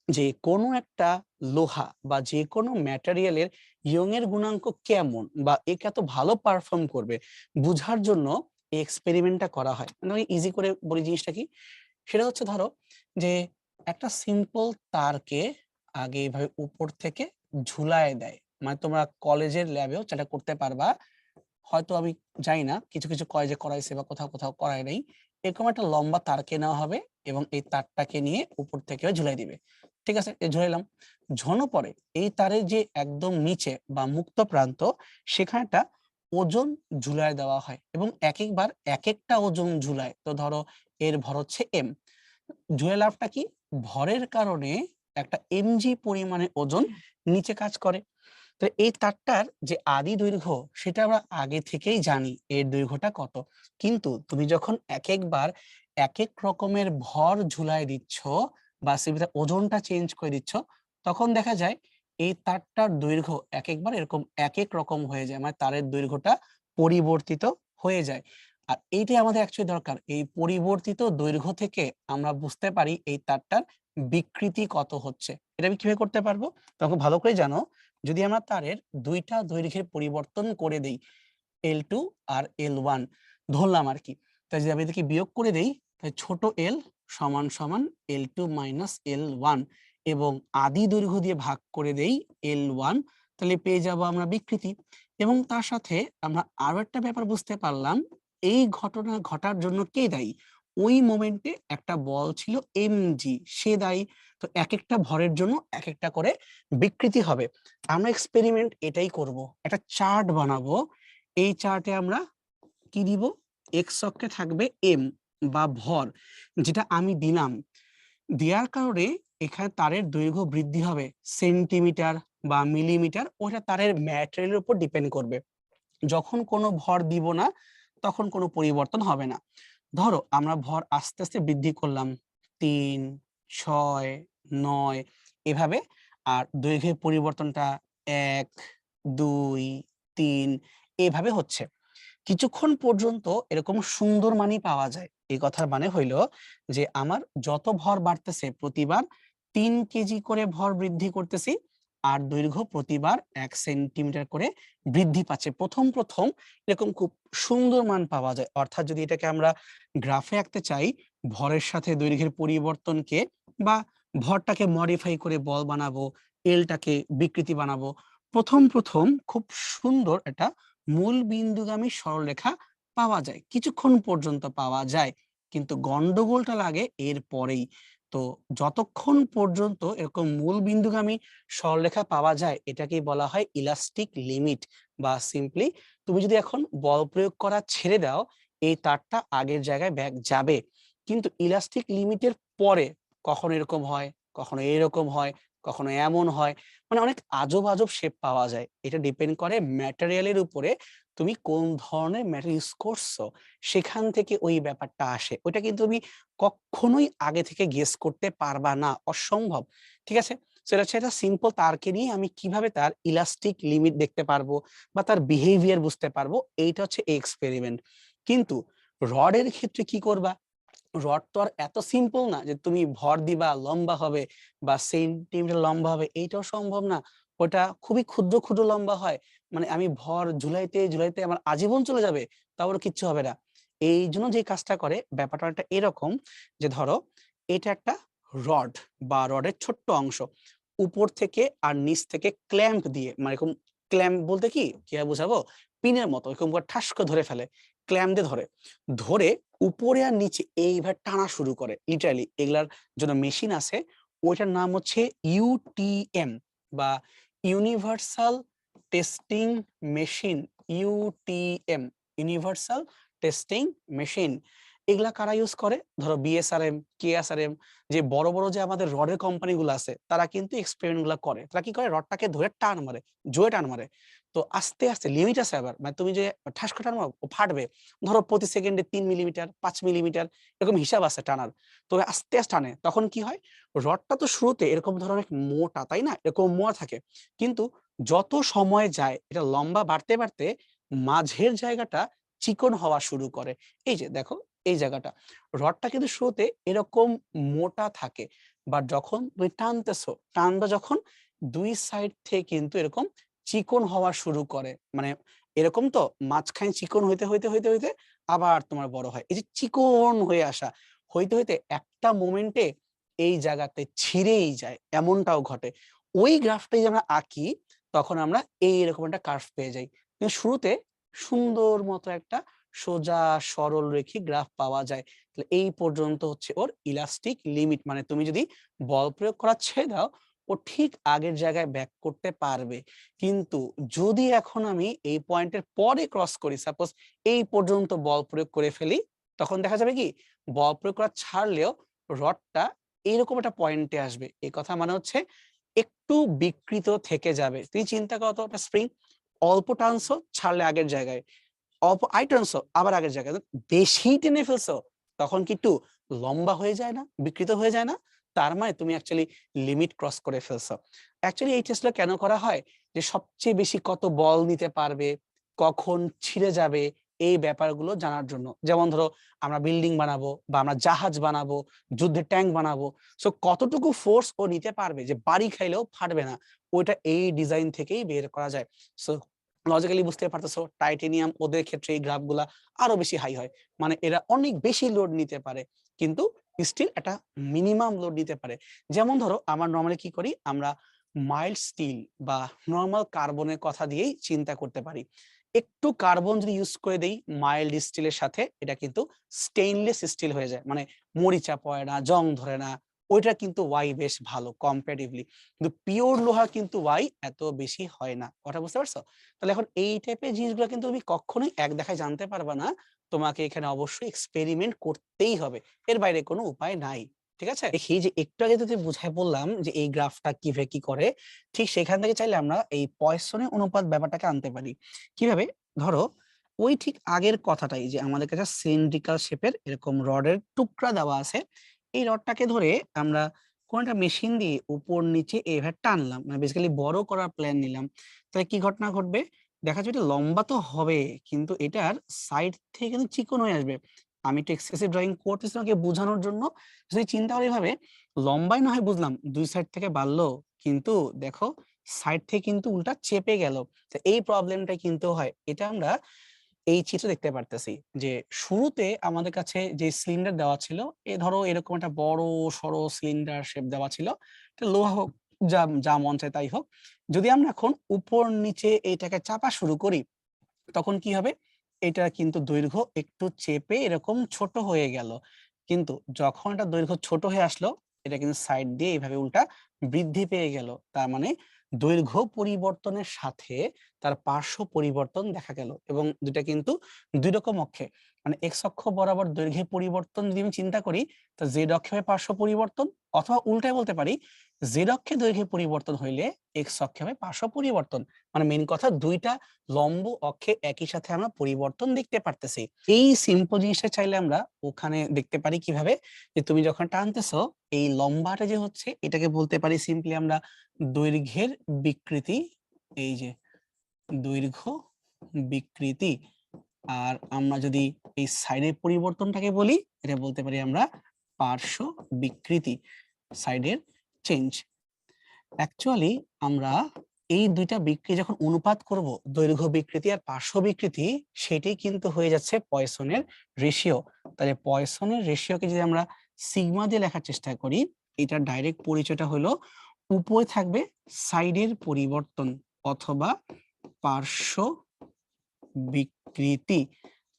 Speaker 1: যে কোনো একটা লোহা বা যে কোনো ম্যাটেরিয়ালের ইয়ং এর গুণাঙ্ক কেমন বা একে এত ভালো পারফর্ম করবে বুঝার জন্য এই এক্সপেরিমেন্টটা করা হয়। আমি ইজি করে বলি জিনিসটা কি, সেটা হচ্ছে ধরো যে একটা সিম্পল তারকে আগে এইভাবে উপর থেকে ঝুলায় দেয়, মানে তোমরা কলেজের ল্যাবেও যেটা করতে পারবা, হয়তো আমি জানি না কিছু কিছু কলেজে করাইছে বা কোথাও কোথাও করায় নাই, এরকম একটা লম্বা তারকে নেওয়া হবে এবং এই তারটাকে নিয়ে উপর থেকে ঝুলাই দিবে। ঠিক আছে, ঝুলাইলাম, ঝোনো পরে এই তারের যে একদম নিচে বা মুক্ত প্রান্ত, সেখানে একটা ওজন ঝুলায় দেওয়া হয় এবং এক একবার এক একটা ওজন ঝুলায়। তো ধরো এর ভর হচ্ছে এম, ঝুলে লাভটা কি, ভরের কারণে একটা এমজি পরিমাণে ওজন নিচে কাজ করে। তো এই তারটার যে আদি দৈর্ঘ্য সেটা আমরা আগে থেকেই জানি এর দৈর্ঘ্যটা কত, কিন্তু তুমি যখন এক একবার এক এক রকমের ভর ঝুলায় দিচ্ছ বা সেটার ওজনটা চেঞ্জ করে দিচ্ছ, তখন দেখা যায় এই তারটার দৈর্ঘ্য এক একবার এরকম এক এক রকম হয়ে যায়, মানে তারের দৈর্ঘ্যটা পরিবর্তিত হয়ে যায়। আর এইটাই আমাদের অ্যাকচুয়ালি দরকার, এই পরিবর্তিত দৈর্ঘ্য থেকে আমরা বুঝতে পারি এই তারটার বিকৃতি কত হচ্ছে। এটা আমি কিভাবে করতে পারবো, তখন ভালো করে জানো, যদি আমরা তারের দুইটা দৈর্ঘ্যের পরিবর্তন করে দেই, L2 আর L1 ধরলাম আর কি, তাই যদি আমি এদেরকে বিয়োগ করে দেই, তাই ছোট l সমান সমান L2 মাইনাস L1 এবং আদি দৈর্ঘ্য দিয়ে ভাগ করে দেই L1, তাহলে পেয়ে যাব আমরা বিকৃতি। এবং তার সাথে আমরা আরো একটা ব্যাপার বুঝতে পারলাম, এই ঘটনা ঘটার জন্য কে দায়ী, ওই মোমেন্টে একটা বল ছিল mg, সে দায়ী। তো এক একটা ভরের জন্য এক একটা করে বিকৃতি হবে। আমরা এক্সপেরিমেন্ট এটাই করব, একটা চার্ট বানাবো, এই চার্টে আমরা কি দিব, এক্স অক্ষে থাকবে এম বা ভর, যেটা আমি দিলাম, দেওয়ার কারণে এখানে তারের দৈর্ঘ্য বৃদ্ধি হবে সেন্টিমিটার বা মিলিমিটার, ওটা তারের ম্যাটেরিয়ালের উপর ডিপেন্ড করবে। যখন কোনো ভর দিব না তখন কোনো পরিবর্তন হবে না। ধরো আমরা ভর আস্তে আস্তে বৃদ্ধি করলাম 3, 6, 9 এভাবে, আর দৈর্ঘ্যের পরিবর্তনটা 1, 2, 3 এভাবে হচ্ছে। কিছুক্ষণ পর্যন্ত এরকম সুন্দর মানই পাওয়া যায়। এই কথার মানে হইল যে আমার যত ভর বাড়তেছে প্রতিবার 3 কেজি করে ভর বৃদ্ধি করতেছি, আর দৈর্ঘ্য প্রতিবার 1 সেন্টিমিটার করে বৃদ্ধি পাচ্ছে। প্রথম প্রথম এরকম খুব সুন্দর মান পাওয়া যায়। অর্থাৎ যদি এটাকে আমরা গ্রাফে আঁকতে চাই, ভরের সাথে দৈর্ঘ্যের পরিবর্তনকে বা ভরটাকে মডিফাই করে বল বানাবো, এলটাকে বিকৃতি বানাবো, প্রথম প্রথম খুব সুন্দর একটা মূল বিন্দুগামী সরলরেখা পাওয়া যায়, কিছুক্ষণ পর্যন্ত পাওয়া যায়, কিন্তু গন্ডগোলটা লাগে এর পরেই। তো যতক্ষণ পর্যন্ত এরকম মূল বিন্দুগামী সরলরেখা পাওয়া যায় এটাকেই বলা হয় ইলাস্টিক লিমিট, বা সিম্পলি তুমি যদি এখন বল প্রয়োগ করা ছেড়ে দাও, এই তারটা আগের জায়গায় ব্যাক যাবে, কিন্তু ইলাস্টিক লিমিটের পরে কখনো এরকম হয়, কখনো এরকম হয়, কখনো এমন হয়, মানে অনেক আজব আজব শেপ পাওয়া যায়। এটা ডিপেন্ড করে ম্যাটেরিয়ালের উপরে, তুমি কোন ধরনের ম্যাটেরিয়াল ইউজ করছো, সেখান থেকে ওই ব্যাপারটা আসে। ওইটা কিন্তু তুমি কখনোই আগে থেকে গেস করতে পারবা না, অসম্ভব। ঠিক আছে, সেটা হচ্ছে এটা সিম্পল তারকে নিয়ে আমি কিভাবে তার ইলাস্টিক লিমিট দেখতে পারবো বা তার বিহেভিয়ার বুঝতে পারবো, এইটা হচ্ছে এক্সপেরিমেন্ট। কিন্তু রডের ক্ষেত্রে কি করবা, রড তো আর এত সিম্পল না যে তুমি ভর দিবা লম্বা হবে বা সেন্টিমিটার লম্বা হবে, এইটাও সম্ভব না। ওটা খুবই ক্ষুদ্র ক্ষুদ্র লম্বা হয়, মানে আমি ভর ঝুলাইতে ঝুলাইতে আমার আজীবন চলে যাবে, তারপরে কিচ্ছু হবে না। এই জন্য যে কাজটা করে ব্যাপারটা একটা এরকম, যে ধরো এটা একটা রড বা রডের ছোট্ট অংশ, উপর থেকে আর নিচ থেকে ক্ল্যাম্প দিয়ে মানে এরকম ক্ল্যাম্প বলতে কিভাবে বুঝাবো, পিনের মতো এরকম করে ঠাস করে ধরে ফেলে, ক্ল্যাম্প দিয়ে ধরে উপরে আর নিচে এইভাবে টানা শুরু করে। লিটারালি এগুলার জন্য মেশিন আছে, ওইটার নাম হচ্ছে ইউটিএম বা universal testing machine. UTM, universal testing machine. এগুলা কারা ইউজ করে? ধরো বিএসআরএম, কেএসআরএম, যে বড় বড় যে আমাদের রডের কোম্পানিগুলো আছে, তারা কিন্তু এক্সপেরিমেন্ট গুলা করে। তারা কি করে? রডটাকে ধরে টান মারে, জোরে টান মারে। তো আস্তে আস্তে লিমিট আছে আবার, মানে তুমি যে ঠাস করে টান মারো ও ফাটবে। ধরো প্রতি সেকেন্ডে 3 মিলিমিটার, 5 মিলিমিটার এরকম হিসাব আছে টানার। তো আস্তে আস্তে টানে, তখন কি হয়? রডটা তো শুরুতে এরকম ধরো অনেক মোটা, তাই না? এরকম মোটা থাকে, কিন্তু যত সময় যায় এটা লম্বা বাড়তে বাড়তে মাঝের জায়গাটা চিকন হওয়া শুরু করে। এই যে দেখো, এই জায়গাটা, রডটা কিন্তু শুরুতে এরকম মোটা থাকে, বাট যখন তুমি টানতেছো, টানবা যখন, দুই সাইড থেকে কিন্তু এরকম চিকন হওয়া শুরু করে। মানে এরকম তো মাঝখানে চিকন হইতে হইতে হইতে হইতে আবার তোমার বড় হয়। এই যে চিকন হয়ে আসা, হইতে হইতে একটা মোমেন্টে এই জায়গাতে ছিঁড়েই যায়, এমনটাও ঘটে। ওই গ্রাফটাই যে আমরা আঁকি, তখন আমরা এইরকম একটা কার্ভ পেয়ে যাই। কিন্তু শুরুতে সুন্দর মতো একটা সোজা সরল রেখে গ্রাফ পাওয়া যায়। তাহলে এই পর্যন্ত হচ্ছে ওর ইলাস্টিক লিমিট, মানে তুমি যদি বল প্রয়োগ করা ছেড়ে দাও, ও ঠিক আগের জায়গায় ব্যাক করতে পারবে। কিন্তু যদি এখন আমি এই পয়েন্টের পরে ক্রস করি, সাপোজ এই পর্যন্ত বল প্রয়োগ করে ফেলি, তখন দেখা যাবে কি বল প্রয়োগ করা ছাড়লেও রডটা এইরকম একটা পয়েন্টে আসবে। এই কথা মানে হচ্ছে একটু বিকৃত থেকে যাবে। তুমি চিন্তা করো তো, একটা স্প্রিং অল্প টানছো, ছাড়লে আগের জায়গায়, অল্প আই টানছো, আবার আগের জায়গায়, বেশি টেনে ফেলছো, তখন কি একটু লম্বা হয়ে যায় না, বিকৃত হয়ে যায় না? তার মানে তুমি অ্যাকচুয়ালি লিমিট ক্রস করে ফেলছো। অ্যাকচুয়ালি এই টেস্টটা কেন করা হয়? যে সবচেয়ে বেশি কত বল নিতে পারবে, কখন ছিঁড়ে যাবে, এই ব্যাপারগুলো জানার জন্য। যেমন ধরো আমরা বিল্ডিং বানাবো বা আমরা জাহাজ বানাবো, যুদ্ধের ট্যাঙ্ক বানাবো, সো কতটুকু ফোর্স ও নিতে পারবে যে বাড়ি খাইলেও ফাটবে না, ওইটা এই ডিজাইন থেকেই বের করা যায়। সো লজিক্যালি বুঝতে পারতেছো, টাইটেনিয়াম ওদের ক্ষেত্রে এই গ্রাফগুলা আরো বেশি হাই হয়, মানে এরা অনেক বেশি লোড নিতে পারে, কিন্তু স্টিল একটা মিনিমাম লোড নিতে পারে। যেমন ধরো আমরা নরমালি কি করি, আমরা মাইল্ড স্টিল বা নরমাল কার্বনের কথা দিয়েই চিন্তা করতে পারি। একটু কার্বন যদি ইউজ করে দেই মাইল্ড স্টিলের সাথে, এটা কিন্তু স্টেইনলেস স্টিল হয়ে যায়, মানে মরিচা পড়ে না, জং ধরে না। ওইটা কিন্তু ওয়াই বেশ ভালো কম্পারেটিভলি, কিন্তু পিওর লোহা কিন্তু ওয়াই এত বেশি হয় না। কথা বুঝতে পারছো? তাহলে এখন এই টাইপের জিনিসগুলো কিন্তু তুমি কখনোই এক দেখায় জানতে পারবা না, তোমাকে এখানে অবশ্যই এক্সপেরিমেন্ট করতেই হবে, এর বাইরে কোনো উপায় নাই। ঠিক আছে, দেখি যে একটু আগে যদি বুঝাই বললাম যে এই গ্রাফটা কিভাবে কি করে, ঠিক সেখান থেকে চাইলে আমরা এই পয়সনের অনুপাত ব্যাপারটাকে আনতে পারি। কিভাবে? ধরো ওই ঠিক আগের কথাটাই, যে আমাদের কাছে সিলিন্ড্রিক্যাল শেপের এরকম রডের টুকরা দেওয়া আছে, এই রডটাকে ধরে আমরা কোন একটা মেশিন দিয়ে উপর নিচে এভাবে টানলাম, মানে বেসিক্যালি বড় করার প্ল্যান নিলাম। তাহলে কি ঘটনা ঘটবে? দেখা যাবে এটা লম্বা তো হবে, কিন্তু এটার সাইড থেকে কিন্তু চিকন হয়ে আসবে। আমি একটু এক্সেসিভ ড্রয়িং করতেছি তোমাকে বোঝানোর জন্য। যদি চিন্তা করি এভাবে, লম্বাই না হয় বুঝলাম, দুই সাইড থেকে বাড়লো, কিন্তু দেখো সাইড থেকে কিন্তু উল্টা চেপে গেল। তো এই প্রবলেমটা কিন্তু হয়। এটা আমরা এই চিত্র দেখতে পারতেছি যে শুরুতে আমাদের কাছে যে সিলিন্ডার দেওয়া ছিল, এ ধরো এরকম একটা বড় সড়ো সিলিন্ডার শেপ দেওয়া ছিল, এটা লোহা হোক, যা যা মন চায় তাই হোক। যদি আমরা এখন উপর নিচে এইটাকে চাপা শুরু করি, তখন কি হবে? এটা কিন্তু দৈর্ঘ্য একটু চেপে এরকম ছোট হয়ে গেল, কিন্তু যখন এটা দৈর্ঘ্য ছোট হয়ে আসলো, এটা কিন্তু সাইড দিয়ে এইভাবে উল্টা বৃদ্ধি পেয়ে গেল। তার মানে দৈর্ঘ্য পরিবর্তনের সাথে তার পার্শ্ব পরিবর্তন দেখা গেল, এবং দুটা কিন্তু দুই রকম অক্ষে, মানে এক্স অক্ষ বরাবর দৈর্ঘ্যের পরিবর্তন যদি আমি চিন্তা করি, তো জেড অক্ষে হবে পার্শ্ব পরিবর্তন, অথবা উল্টায় বলতে পারি, জেড অক্ষে দৈর্ঘ্যের পরিবর্তন হইলে এক্স অক্ষে হবে পার্শ্ব পরিবর্তন। মানে মেইন কথা, দুইটা লম্ব অক্ষে একই সাথে আমরা পরিবর্তন দেখতে পারতেছি। এই সিম্পল জিনিসটা চাইলে আমরা ওখানে দেখতে পারি কিভাবে, যে তুমি যখন টানতেছো, এই লম্বাটা যে হচ্ছে, এটাকে বলতে পারি সিম্পলি আমরা দৈর্ঘ্যের বিকৃতি। এই যে দৈর্ঘ্য বিকৃতি। আর আমরা যদি এই সাইডের পরিবর্তনটাকে বলি, এটা বলতে পারি আমরা পার্শ্ব বিকৃতি, সাইডের চেঞ্জ। অ্যাকচুয়ালি আমরা এই দুইটা বিক্রিয়া যখন অনুপাত করব, দৈর্ঘ্য বিকৃতি আর পার্শ্ব বিকৃতি, সেটাই কিন্তু হয়ে যাচ্ছে পয়সনের রেশিও। তাহলে পয়সনের রেশিওকে যদি আমরা সিগমা দিয়ে লেখার চেষ্টা করি, এটার ডাইরেক্ট পরিচয়টা হলো উপরে থাকবে সাইডের পরিবর্তন অথবা পার্শ্ব বিকৃতি,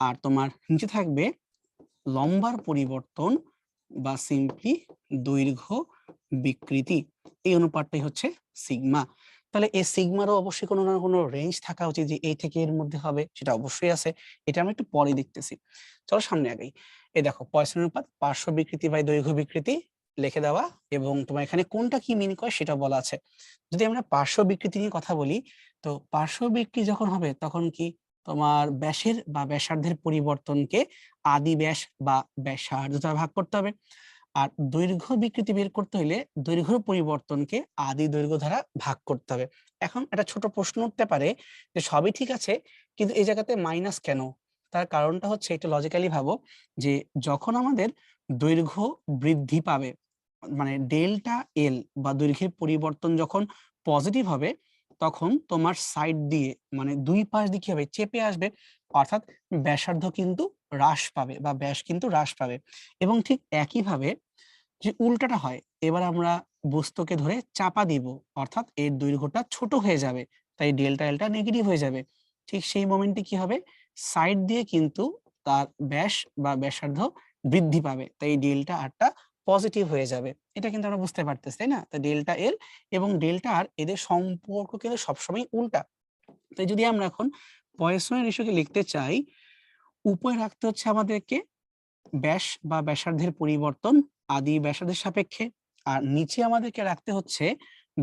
Speaker 1: আর তোমার নিচে থাকবে লম্বার পরিবর্তন বা সিম্পলি দৈর্ঘ্য বিকৃতি। এই অনুপাতটাই হচ্ছে সিগমা। তাহলে এই সিগমারও অবশ্যই কোনো না কোনো রেঞ্জ থাকা উচিত যে এই থেকে এর মধ্যে হবে, সেটা অবশ্যই আছে। এটা আমরা একটু পরে দেখতেছি। চলো সামনে আগাই। এই দেখো পয়সন অনুপাত পার্শ্ব বিকৃতি বাই দৈর্ঘ্য বিকৃতি লিখে দেওয়া, এবং তোমার এখানে কোনটা কি মিন করে সেটা বলা আছে। যদি আমরা পার্শ্ব বিকৃতি নিয়ে কথা বলি, তো পার্শ্ব বিকৃতি যখন হবে তখন কি তোমার ব্যাসের বা ব্যাসার্ধের পরিবর্তনকে আদি ব্যাস বা ব্যাসার্ধ দ্বারা ভাগ করতে হবে। আর দৈর্ঘ্য বিকৃতি বের করতে হলে দৈর্ঘ্য পরিবর্তনকে আদি দৈর্ঘ্য দ্বারা ভাগ করতে হবে। এখন একটা ছোট প্রশ্ন উঠতে পারে যে সবই ঠিক আছে, কিন্তু এই জায়গাতে মাইনাস কেন? তার কারণটা হচ্ছে এটা লজিক্যালি ভাবো, যে যখন আমাদের দৈর্ঘ্য বৃদ্ধি পাবে, মানে ডেল্টা এল বা দৈর্ঘ্যের পরিবর্তন যখন পজিটিভ হবে, তখন তোমার সাইড দিয়ে মানে দুই পাশ দিয়ে কি হবে, চেপে আসবে, অর্থাৎ ব্যাসার্ধ কিন্তু হ্রাস পাবে বা ব্যাস কিন্তু হ্রাস পাবে। এবং ঠিক একইভাবে যে উল্টাটা হয়, এবার আমরা বস্তুকে ধরে চাপা দিব, অর্থাৎ এর দৈর্ঘ্যটা ছোট হয়ে যাবে, তাই ডেল্টা এলটা নেগেটিভ হয়ে যাবে। ঠিক সেই মোমেন্টে কি হবে, সাইড দিয়ে কিন্তু তার ব্যাস বা ব্যাসার্ধ বৃদ্ধি পাবে, তাই ডেল্টা আরটা পজিটিভ হয়ে যাবে। এটা কিন্তু আমরা বুঝতে পারতেছি, তাই না? তো ডেল্টা এল এবং ডেল্টা আর এদের সম্পর্ক কিন্তু সবসময় উল্টা। তাই যদি আমরা এখন পয়সনের রেশিওকে লিখতে চাই, উপরে রাখতে হচ্ছে আমাদেরকে ব্যাস বা ব্যাসার্ধের পরিবর্তন আদি ব্যাসার্ধের সাপেক্ষে, আর নিচে আমাদেরকে রাখতে হচ্ছে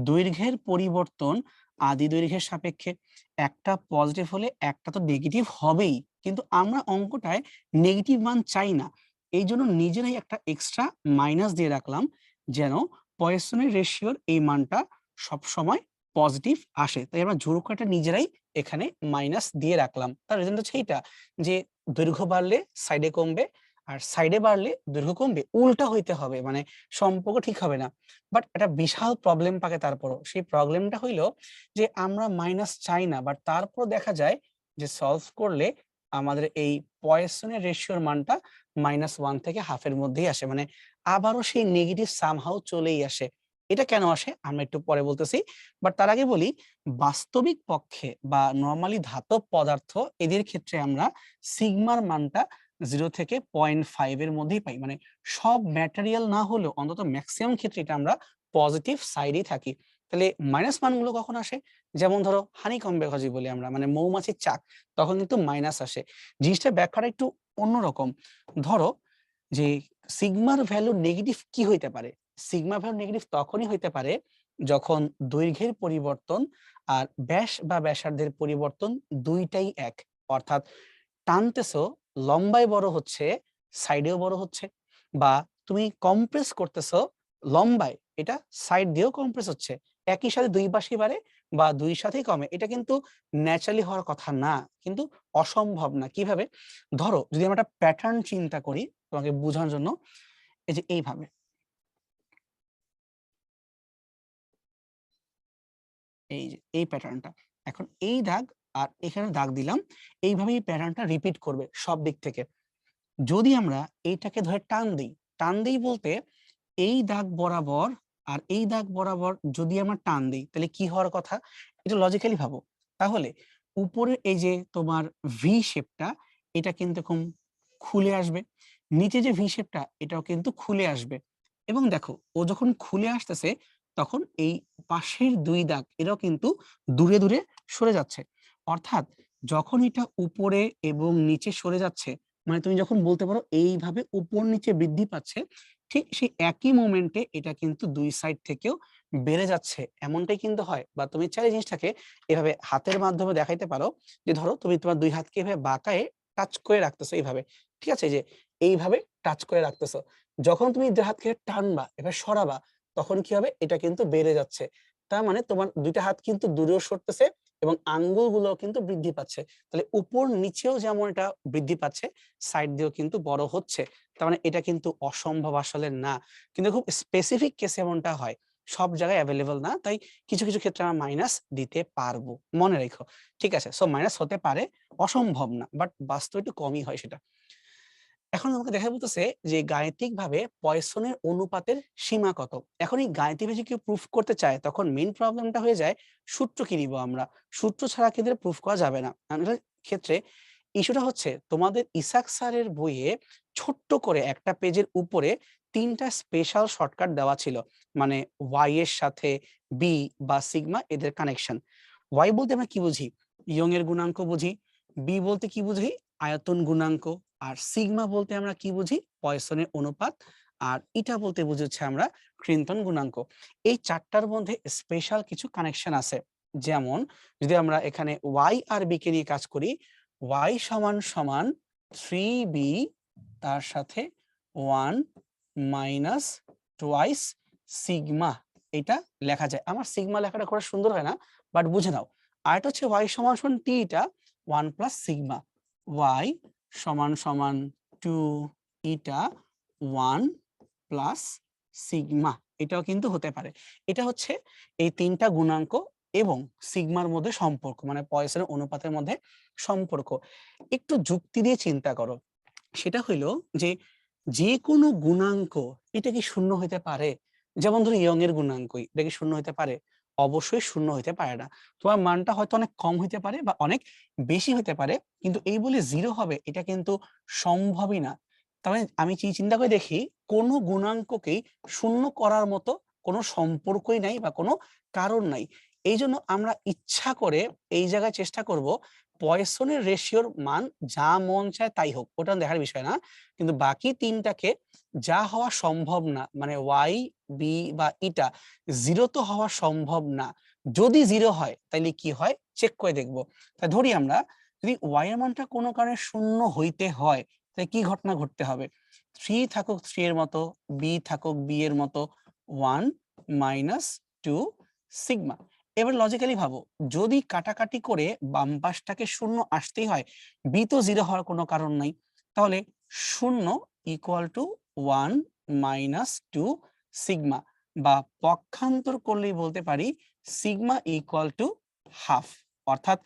Speaker 1: দৈর্ঘ্যের পরিবর্তন আদি দৈর্ঘ্যের সাপেক্ষে। একটা পজিটিভ হলে একটা তো নেগেটিভ হবেই, কিন্তু আমরা অঙ্কটায় নেগেটিভ মান চাই না, এই জন্য নিজেরাই একটা এক্সট্রা মাইনাস দিয়ে রাখলাম, যেন পয়সনের রেশিওর এই মানটা সব সময় পজিটিভ আসে। তাই আমরা জোর করে নিজেরাই এখানে মাইনাস দিয়ে রাখলাম। তার রিজন হচ্ছে এইটা, যে দৈর্ঘ্য বাড়লে সাইডে কমবে, আর সাইডে বাড়লে দৈর্ঘ্য কমবে, উল্টা হইতে হবে, মানে সম্পর্ক ঠিক হবে না। বাট একটা বিশাল প্রবলেম পাকে তারপরও, সেই প্রবলেমটা হইলো যে আমরা মাইনাস চাই না, বাট তারপর দেখা যায় যে সলভ করলে আমাদের এই পয়সনের রেশিওর মানটা -1 থেকে হাফের মধ্যেই আসে, মানে আবারও সেই নেগেটিভ সামহাউ চলেই আসে। এটা কেন আসে আমরা একটু পরে বলতেছি, বাট তার আগে বলি, বাস্তবিক পক্ষে বা নরমালি ধাতব পদার্থ এদের ক্ষেত্রে আমরা সিগমার মানটা 0 থেকে 0.5 এর মধ্যেই পাই, মানে সব ম্যাটেরিয়াল না হলেও অন্তত ম্যাক্সিমাম ক্ষেত্রে এটা আমরা পজিটিভ সাইডেই থাকি। তাহলে মাইনাস মানগুলো কখন আসে? যেমন ধরো হানিকম্বে যদি বলি আমরা, মানে মৌমাছির চাক, তখন কিন্তু মাইনাস আসে। জিনিসটার ব্যাখ্যাটা একটু অন্যরকম। ধরো যে সিগমার ভ্যালু নেগেটিভ কি হইতে পারে? সিগমা ভ্যালু নেগেটিভ তখনই হইতে পারে যখন দৈর্ঘ্যের পরিবর্তন আর ব্যাস বা ব্যাসার্ধের পরিবর্তন দুইটাই এক, অর্থাৎ টানতেছো লম্বায় বড় হচ্ছে, সাইডেও বড় হচ্ছে, বা তুমি কম্প্রেস করতেছো লম্বায়, এটা সাইড দিয়েও কম্প্রেস হচ্ছে। একই সাথে দুই পাশেই বাড়ে বা দুই সাথেই কমে, এটা কিন্তু ন্যাচারালি হওয়ার কথা না, কিন্তু অসম্ভব না। কিভাবে? ধরো যদি আমরা একটা প্যাটার্ন চিন্তা করি তোমাকে বোঝানোর জন্য, এই যে এইভাবে, এই যে এই প্যাটার্নটা, এখন এই দাগ আর এখানে দাগ দিলাম, এইভাবে এই প্যাটার্নটা রিপিট করবে সব দিক থেকে। যদি আমরা এইটাকে ধরে টান দিই, টান দিই বলতে এই দাগ বরাবর আর এই দাগ বরাবর যদি আমরা টান দিই, তাহলে কি হওয়ার কথা? এটা লজিক্যালি ভাবো। তাহলে উপরে এই যে তোমার ভি শেপটা, এটা কিন্তু এরকম খুলে আসবে, নিচে যে ভি শেপটা এটাও কিন্তু খুলে আসবে। এবং দেখো ও যখন খুলে আসতেছে, তখন এই পাশের দুই দাগ এরাও কিন্তু দূরে দূরে সরে যাচ্ছে। অর্থাৎ যখন এটা উপরে এবং নিচে সরে যাচ্ছে, মানে তুমি যখন বলতে পারো এইভাবে উপর নিচে বৃদ্ধি পাচ্ছে, ঠিক সেই একই মোমেন্টে এটা কিন্তু দুই সাইড থেকেও বেড়ে যাচ্ছে, এমনটাই কিন্তু হয়। বা তুমি চাইলে জিনিসটাকে এভাবে হাতের মাধ্যমে দেখাইতে পারো, যে ধরো তুমি তোমার দুই হাতকে এভাবে বাঁকায়ে টাচ করে রাখতেছো এইভাবে, ঠিক আছে? যে এইভাবে টাচ করে রাখতেছো, যখন তুমি দুই হাতকে টানবা এবার সরাবা, তখন কি হবে, এটা কিন্তু বেড়ে যাচ্ছে। তার মানে তোমার দুইটা হাত কিন্তু দূরেও সরতেছে এবং আঙ্গুলগুলো কিন্তু বৃদ্ধি পাচ্ছে। তাহলে উপর নিচেও যেমন এটা বৃদ্ধি পাচ্ছে, সাইড দিয়েও কিন্তু বড় হচ্ছে। তার মানে এটা কিন্তু অসম্ভব আসলে না। কিন্তু খুব স্পেসিফিক কেসে এমনটা হয়। সব জায়গায় এভেইলেবল না। তাই কিছু, কিছু ক্ষেত্রে আমরা মাইনাস দিতে পারবো। মনে রেখো। ঠিক আছে? সো মাইনাস হতে পারে, অসম্ভব না। বাট বাস্তবে একটু কমই হয় সেটা। এখন আমাকে দেখা বলতেছে যে গাণিতিকভাবে পয়সনের অনুপাতের সীমা কত। এখন এই গাণিতিকভাবে যদি কেউ প্রুফ করতে চায় তখন মেইন প্রবলেমটা হয়ে যায় সূত্র কি নিব আমরা। সূত্র ছাড়া কিন্তু প্রুফ করা যাবে না। আমাদের ক্ষেত্রে ইস্যুটা হচ্ছে তোমাদের ইসাক স্যারের বইয়ে ছোট্ট করে একটা পেজের উপরে ৩টা স্পেশাল শর্টকাট দেওয়া ছিল। মানে ওয়াই এর সাথে বি বা সিগমা এদের কানেকশন। ওয়াই বলতে আমরা কি বুঝি? ইয়ং এর গুণাঙ্ক বুঝি। বি বলতে কি বুঝি? আয়তন গুণাঙ্ক। আর সিগমা বলতে আমরা কি বুঝি? পয়সনের অনুপাত। আর ইটা বলতে বুঝি হচ্ছে আমরা ক্রিন্তন গুণাঙ্ক। এই ৪টার মধ্যে স্পেশাল কিছু কানেকশন আছে। যেমন যদি আমরা এখানে ওয়াই আর বি কে নিয়ে কাজ করি, ওয়াই সমান সমান 3b তার সাথে 1 মাইনাস টোয়াইস সিগমা, এটা লেখা যায়। আমার সিগমা লেখাটা খুব সুন্দর হয় না, বাট বুঝে নাও। আর এটা হচ্ছে ওয়াই সমান সমান টিটা 1 প্লাস সিগমা, ওয়াই সমান সমান 2 ইটা 1 প্লাস সিগমা, এটাও কিন্তু হতে পারে। এটা হচ্ছে এই ৩টা গুণাঙ্ক এবং সিগমার মধ্যে সম্পর্ক, মানে পয়সনের অনুপাতের মধ্যে সম্পর্ক। একটু যুক্তি দিয়ে চিন্তা করো। সেটা হইলো যে যে কোনো গুণাঙ্ক এটা কি শূন্য হইতে পারে? যেমন ধরো ইয়ং এর গুণাঙ্কই, এটা কি শূন্য হইতে পারে? অবশ্যই শূন্য হইতে পারে না। তোমার মানটা হয়তো অনেক কম হইতে পারে বা অনেক বেশি হইতে পারে, কিন্তু এই বলে 0 হবে এটা কিন্তু সম্ভবই না। তবে আমি চিন্তা করে দেখি কোনো গুণাঙ্ককেই শূন্য করার মতো কোনো সম্পর্কই নাই বা কোনো কারণ নাই। এইজন্য আমরা ইচ্ছা করে এই জায়গায় চেষ্টা করব পয়সনের রেশিওর মান যা মন চায় তাই হোক, ওটা দেখার বিষয় না। কিন্তু বাকি ৩টাকে যা হওয়া সম্ভব না, মানে ওয়াই, বি বা ইটা 0 তো হওয়া সম্ভব না। যদি 0 হয় তাইলে কি হয় চেক করে দেখব। তাই ধরি আমরা যদি ওয়াই এর মানটা কোনো কারণে শূন্য হইতে হয়, তাহলে কি ঘটনা ঘটতে হবে? 3 থাকুক 3 এর মতো, বি থাকুক বি এর মতো, 1 মাইনাস 2 সিগমা। এবার লজিক্যালি ভাবো, যদি কাটাকাটি করে বাম পাশটাকে শূন্য আসতেই হয়, বি তো 0 হওয়ার কোনো কারণ নাই, তাহলে 0 ইকুয়াল টু 1 মাইনাস 2 সিগমা, বা পক্ষান্তর করলেই বলতে পারি সিগমা ইকুয়াল টু হাফ। অর্থাৎ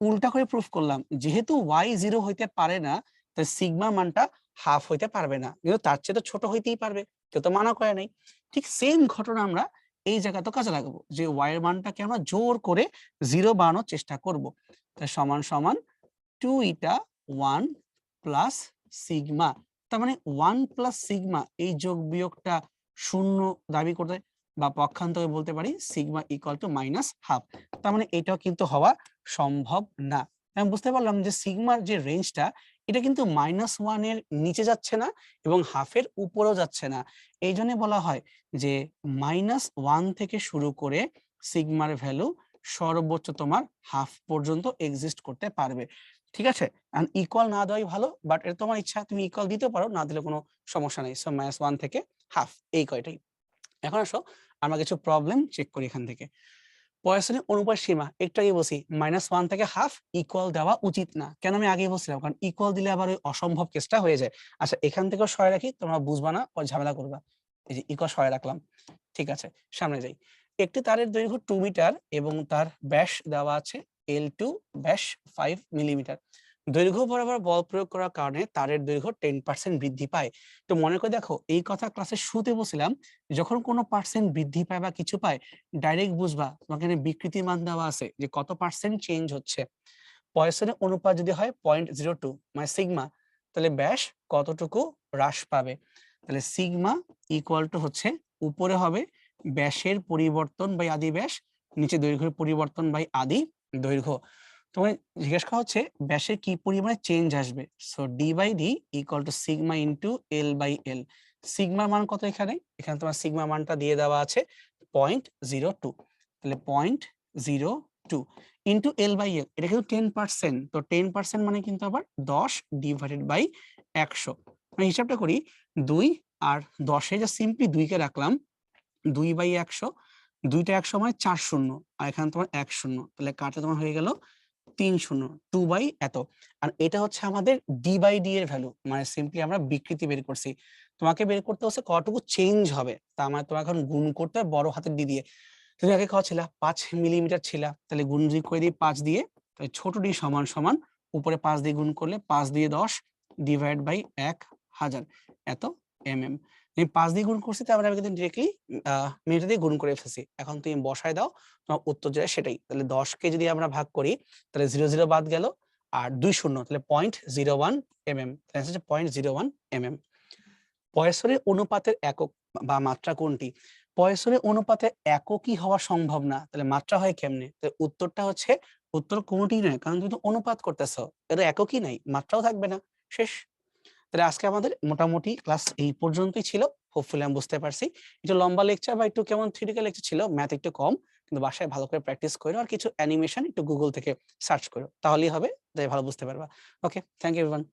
Speaker 1: উল্টা করে প্রুফ করলাম, যেহেতু ওয়াই 0 হইতে পারে না, তাই সিগমা মানটা হাফ হইতে পারবে না, কিন্তু তার চেয়ে তো ছোট হইতেই পারবে, কেউ তো মানা করে নাই। ঠিক সেম ঘটনা আমরা এই জায়গাতে কাজে লাগাবো, যে ওয়াই এর মানটাকে আমরা জোর করে 0 বানানোর চেষ্টা করব। তাই সমান সমান 2 ইটা 1 প্লাস সিগমা। তার মানে 1 প্লাস সিগমা এই যোগ বিয়োগটা শূন্য দাবি করতে, বা পক্ষান্তরে বলতে পারি sigma equal to minus half. তার মানে এটাও কিন্তু হওয়া সম্ভব না। আমি বুঝতে পারলাম যে সিগমার যে রেঞ্জটা, এটা কিন্তু -1 এর নিচে যাচ্ছে না এবং হাফের উপরেও যাচ্ছে না। এই জন্য বলা হয় যে -1 থেকে শুরু করে সিগমার ভ্যালু সর্বোচ্চ তোমার হাফ পর্যন্ত এক্সিস্ট করতে পারবে। ঠিক আছে? এন্ড ইকুয়াল না দেওয়াই ভালো, বাট এটা তোমার ইচ্ছা, তুমি ইকুয়াল দিতে পারো, না দিলে কোনো সমস্যা নেই। সো -1 থেকে হাফ এই কয়টাই। এখন আসো আমরা কিছু প্রবলেম চেক করি এখান থেকে। পয়সনের অনুপাত সীমা একটু আগে বলছি -1 থেকে হাফ ইকুয়াল দেওয়া উচিত না। কেন আমি আগেই বলছিলাম, কারণ ইকুয়াল দিলে আবার ওই অসম্ভব কেসটা হয়ে যায়। আচ্ছা এখান থেকেও সরাই রাখি, তোমরা বুঝবা না, পরে ঝামেলা করবা। এই যে ইকুয়াল সরাই রাখলাম। ঠিক আছে, সামনে যাই। একটি তারের দৈর্ঘ্য 2 মিটার এবং তার ব্যাস দেওয়া আছে L2, ব্যাস 5 মিলিমিটার। দৈর্ঘ্য বরাবর বল প্রয়োগ করার কারণে তারের দৈর্ঘ্য 10% বৃদ্ধি পায়। তো মনে করে দেখো, এই কথা ক্লাসের শুরুতে বলছিলাম, যখন কোনো পার্সেন্ট বৃদ্ধি পায় বা কিছু পায়, ডাইরেক্ট বুঝবা তোমাকে এখানে বিকৃতির মান দেওয়া আছে যে কত পার্সেন্ট চেঞ্জ হচ্ছে। পয়সনের অনুপাত যদি হয় 0.02 মানে সিগমা, তাহলে ব্যাস কতটুকু হ্রাস পাবে? তাহলে সিগমা ইকুয়াল টু হচ্ছে উপরে হবে ব্যাসের পরিবর্তন বাই আদি ব্যাস, নিচে দৈর্ঘ্যের পরিবর্তন বাই আদি দৈর্ঘ্য। তোমায় জিজ্ঞেস করা হচ্ছে ব্যাসের কি পরিমাণে চেঞ্জ আসবে। So D by D equal to sigma into L by L. সিগমার মান কত এখানে? এখানে তোমার সিগমা মানটা দিয়ে দেওয়া আছে 0.02। তাহলে 0.02 ইন্টু এল বাই এল, এটা কিন্তু 10%। তো 10% মানে কিন্তু আবার 10 ডিভাইডেড বাই 100। মানে হিসাবটা করি, 2 আর 10-এ যা সিম্পলি 2 কে রাখলাম, 2 বাই 100, 2টা 100 মানে 4 শূন্য, আর এখানে তোমার 1 শূন্য, তাহলে কাটে তোমার হয়ে গেল 3 শূন্য, 2 বাই এত। আর এটা হচ্ছে আমাদের ডি বাই ডি এর ভ্যালু, মানে সিম্পলি আমরা বিকৃতি বের করছি। তোমাকে বের করতে হচ্ছে কতটুকু চেঞ্জ হবে, তা মানে তোমাকে এখন গুণ করতে হবে বড় হাতের ডি দিয়ে। তুমি আগে কত ছিলা? 5 মিলিমিটার ছিলা, তাহলে গুণ যদি করে দিই 5 দিয়ে, তাহলে ছোট ডি সমান সমান উপরে 5 দিয়ে গুণ করলে 5 দিয়ে 10 ডিভাইড বাই 1 1000 এত mm। আমি 5 দিয়ে গুণ করছি, তার মানে আমি কিন্তু ডিরেক্টলি মিটার দিয়ে গুণ করে ফেলছি। এখন তুমি বসায় দাও, তোমার উত্তর যেটা সেটাই। তাহলে 10 কে যদি আমরা ভাগ করি, তাহলে 0 বাদ গেল আর 2 শূন্য, তাহলে 0.01 mm। তাহলে হচ্ছে 0.01 mm। পয়সনের অনুপাতের একক বা মাত্রা কোনটি? পয়সনের অনুপাতের এককই হওয়া সম্ভব না, তাহলে মাত্রা হয় কেমনে? তো উত্তরটা হচ্ছে উত্তর কোনটিই নয়, কারণ তুমি তো অনুপাত করতেছো, এটা এককই নাই, মাত্রাও থাকবে না। শেষ। তাহলে আজকে আমাদের মোটামুটি ক্লাস এই পর্যন্তই ছিল। হোপফুলি আমি বুঝতে পারছি। একটু লম্বা লেকচার বা একটু কেমন থিওরিটিক্যাল লেকচার ছিল, ম্যাথ একটু কম, কিন্তু বাসায় ভালো করে প্র্যাকটিস করো আর কিছু অ্যানিমেশন একটু গুগল থেকে সার্চ করো, তাহলেই হবে, তাই ভালো বুঝতে পারবা। ওকে, থ্যাংক ইউ এভরিওয়ান।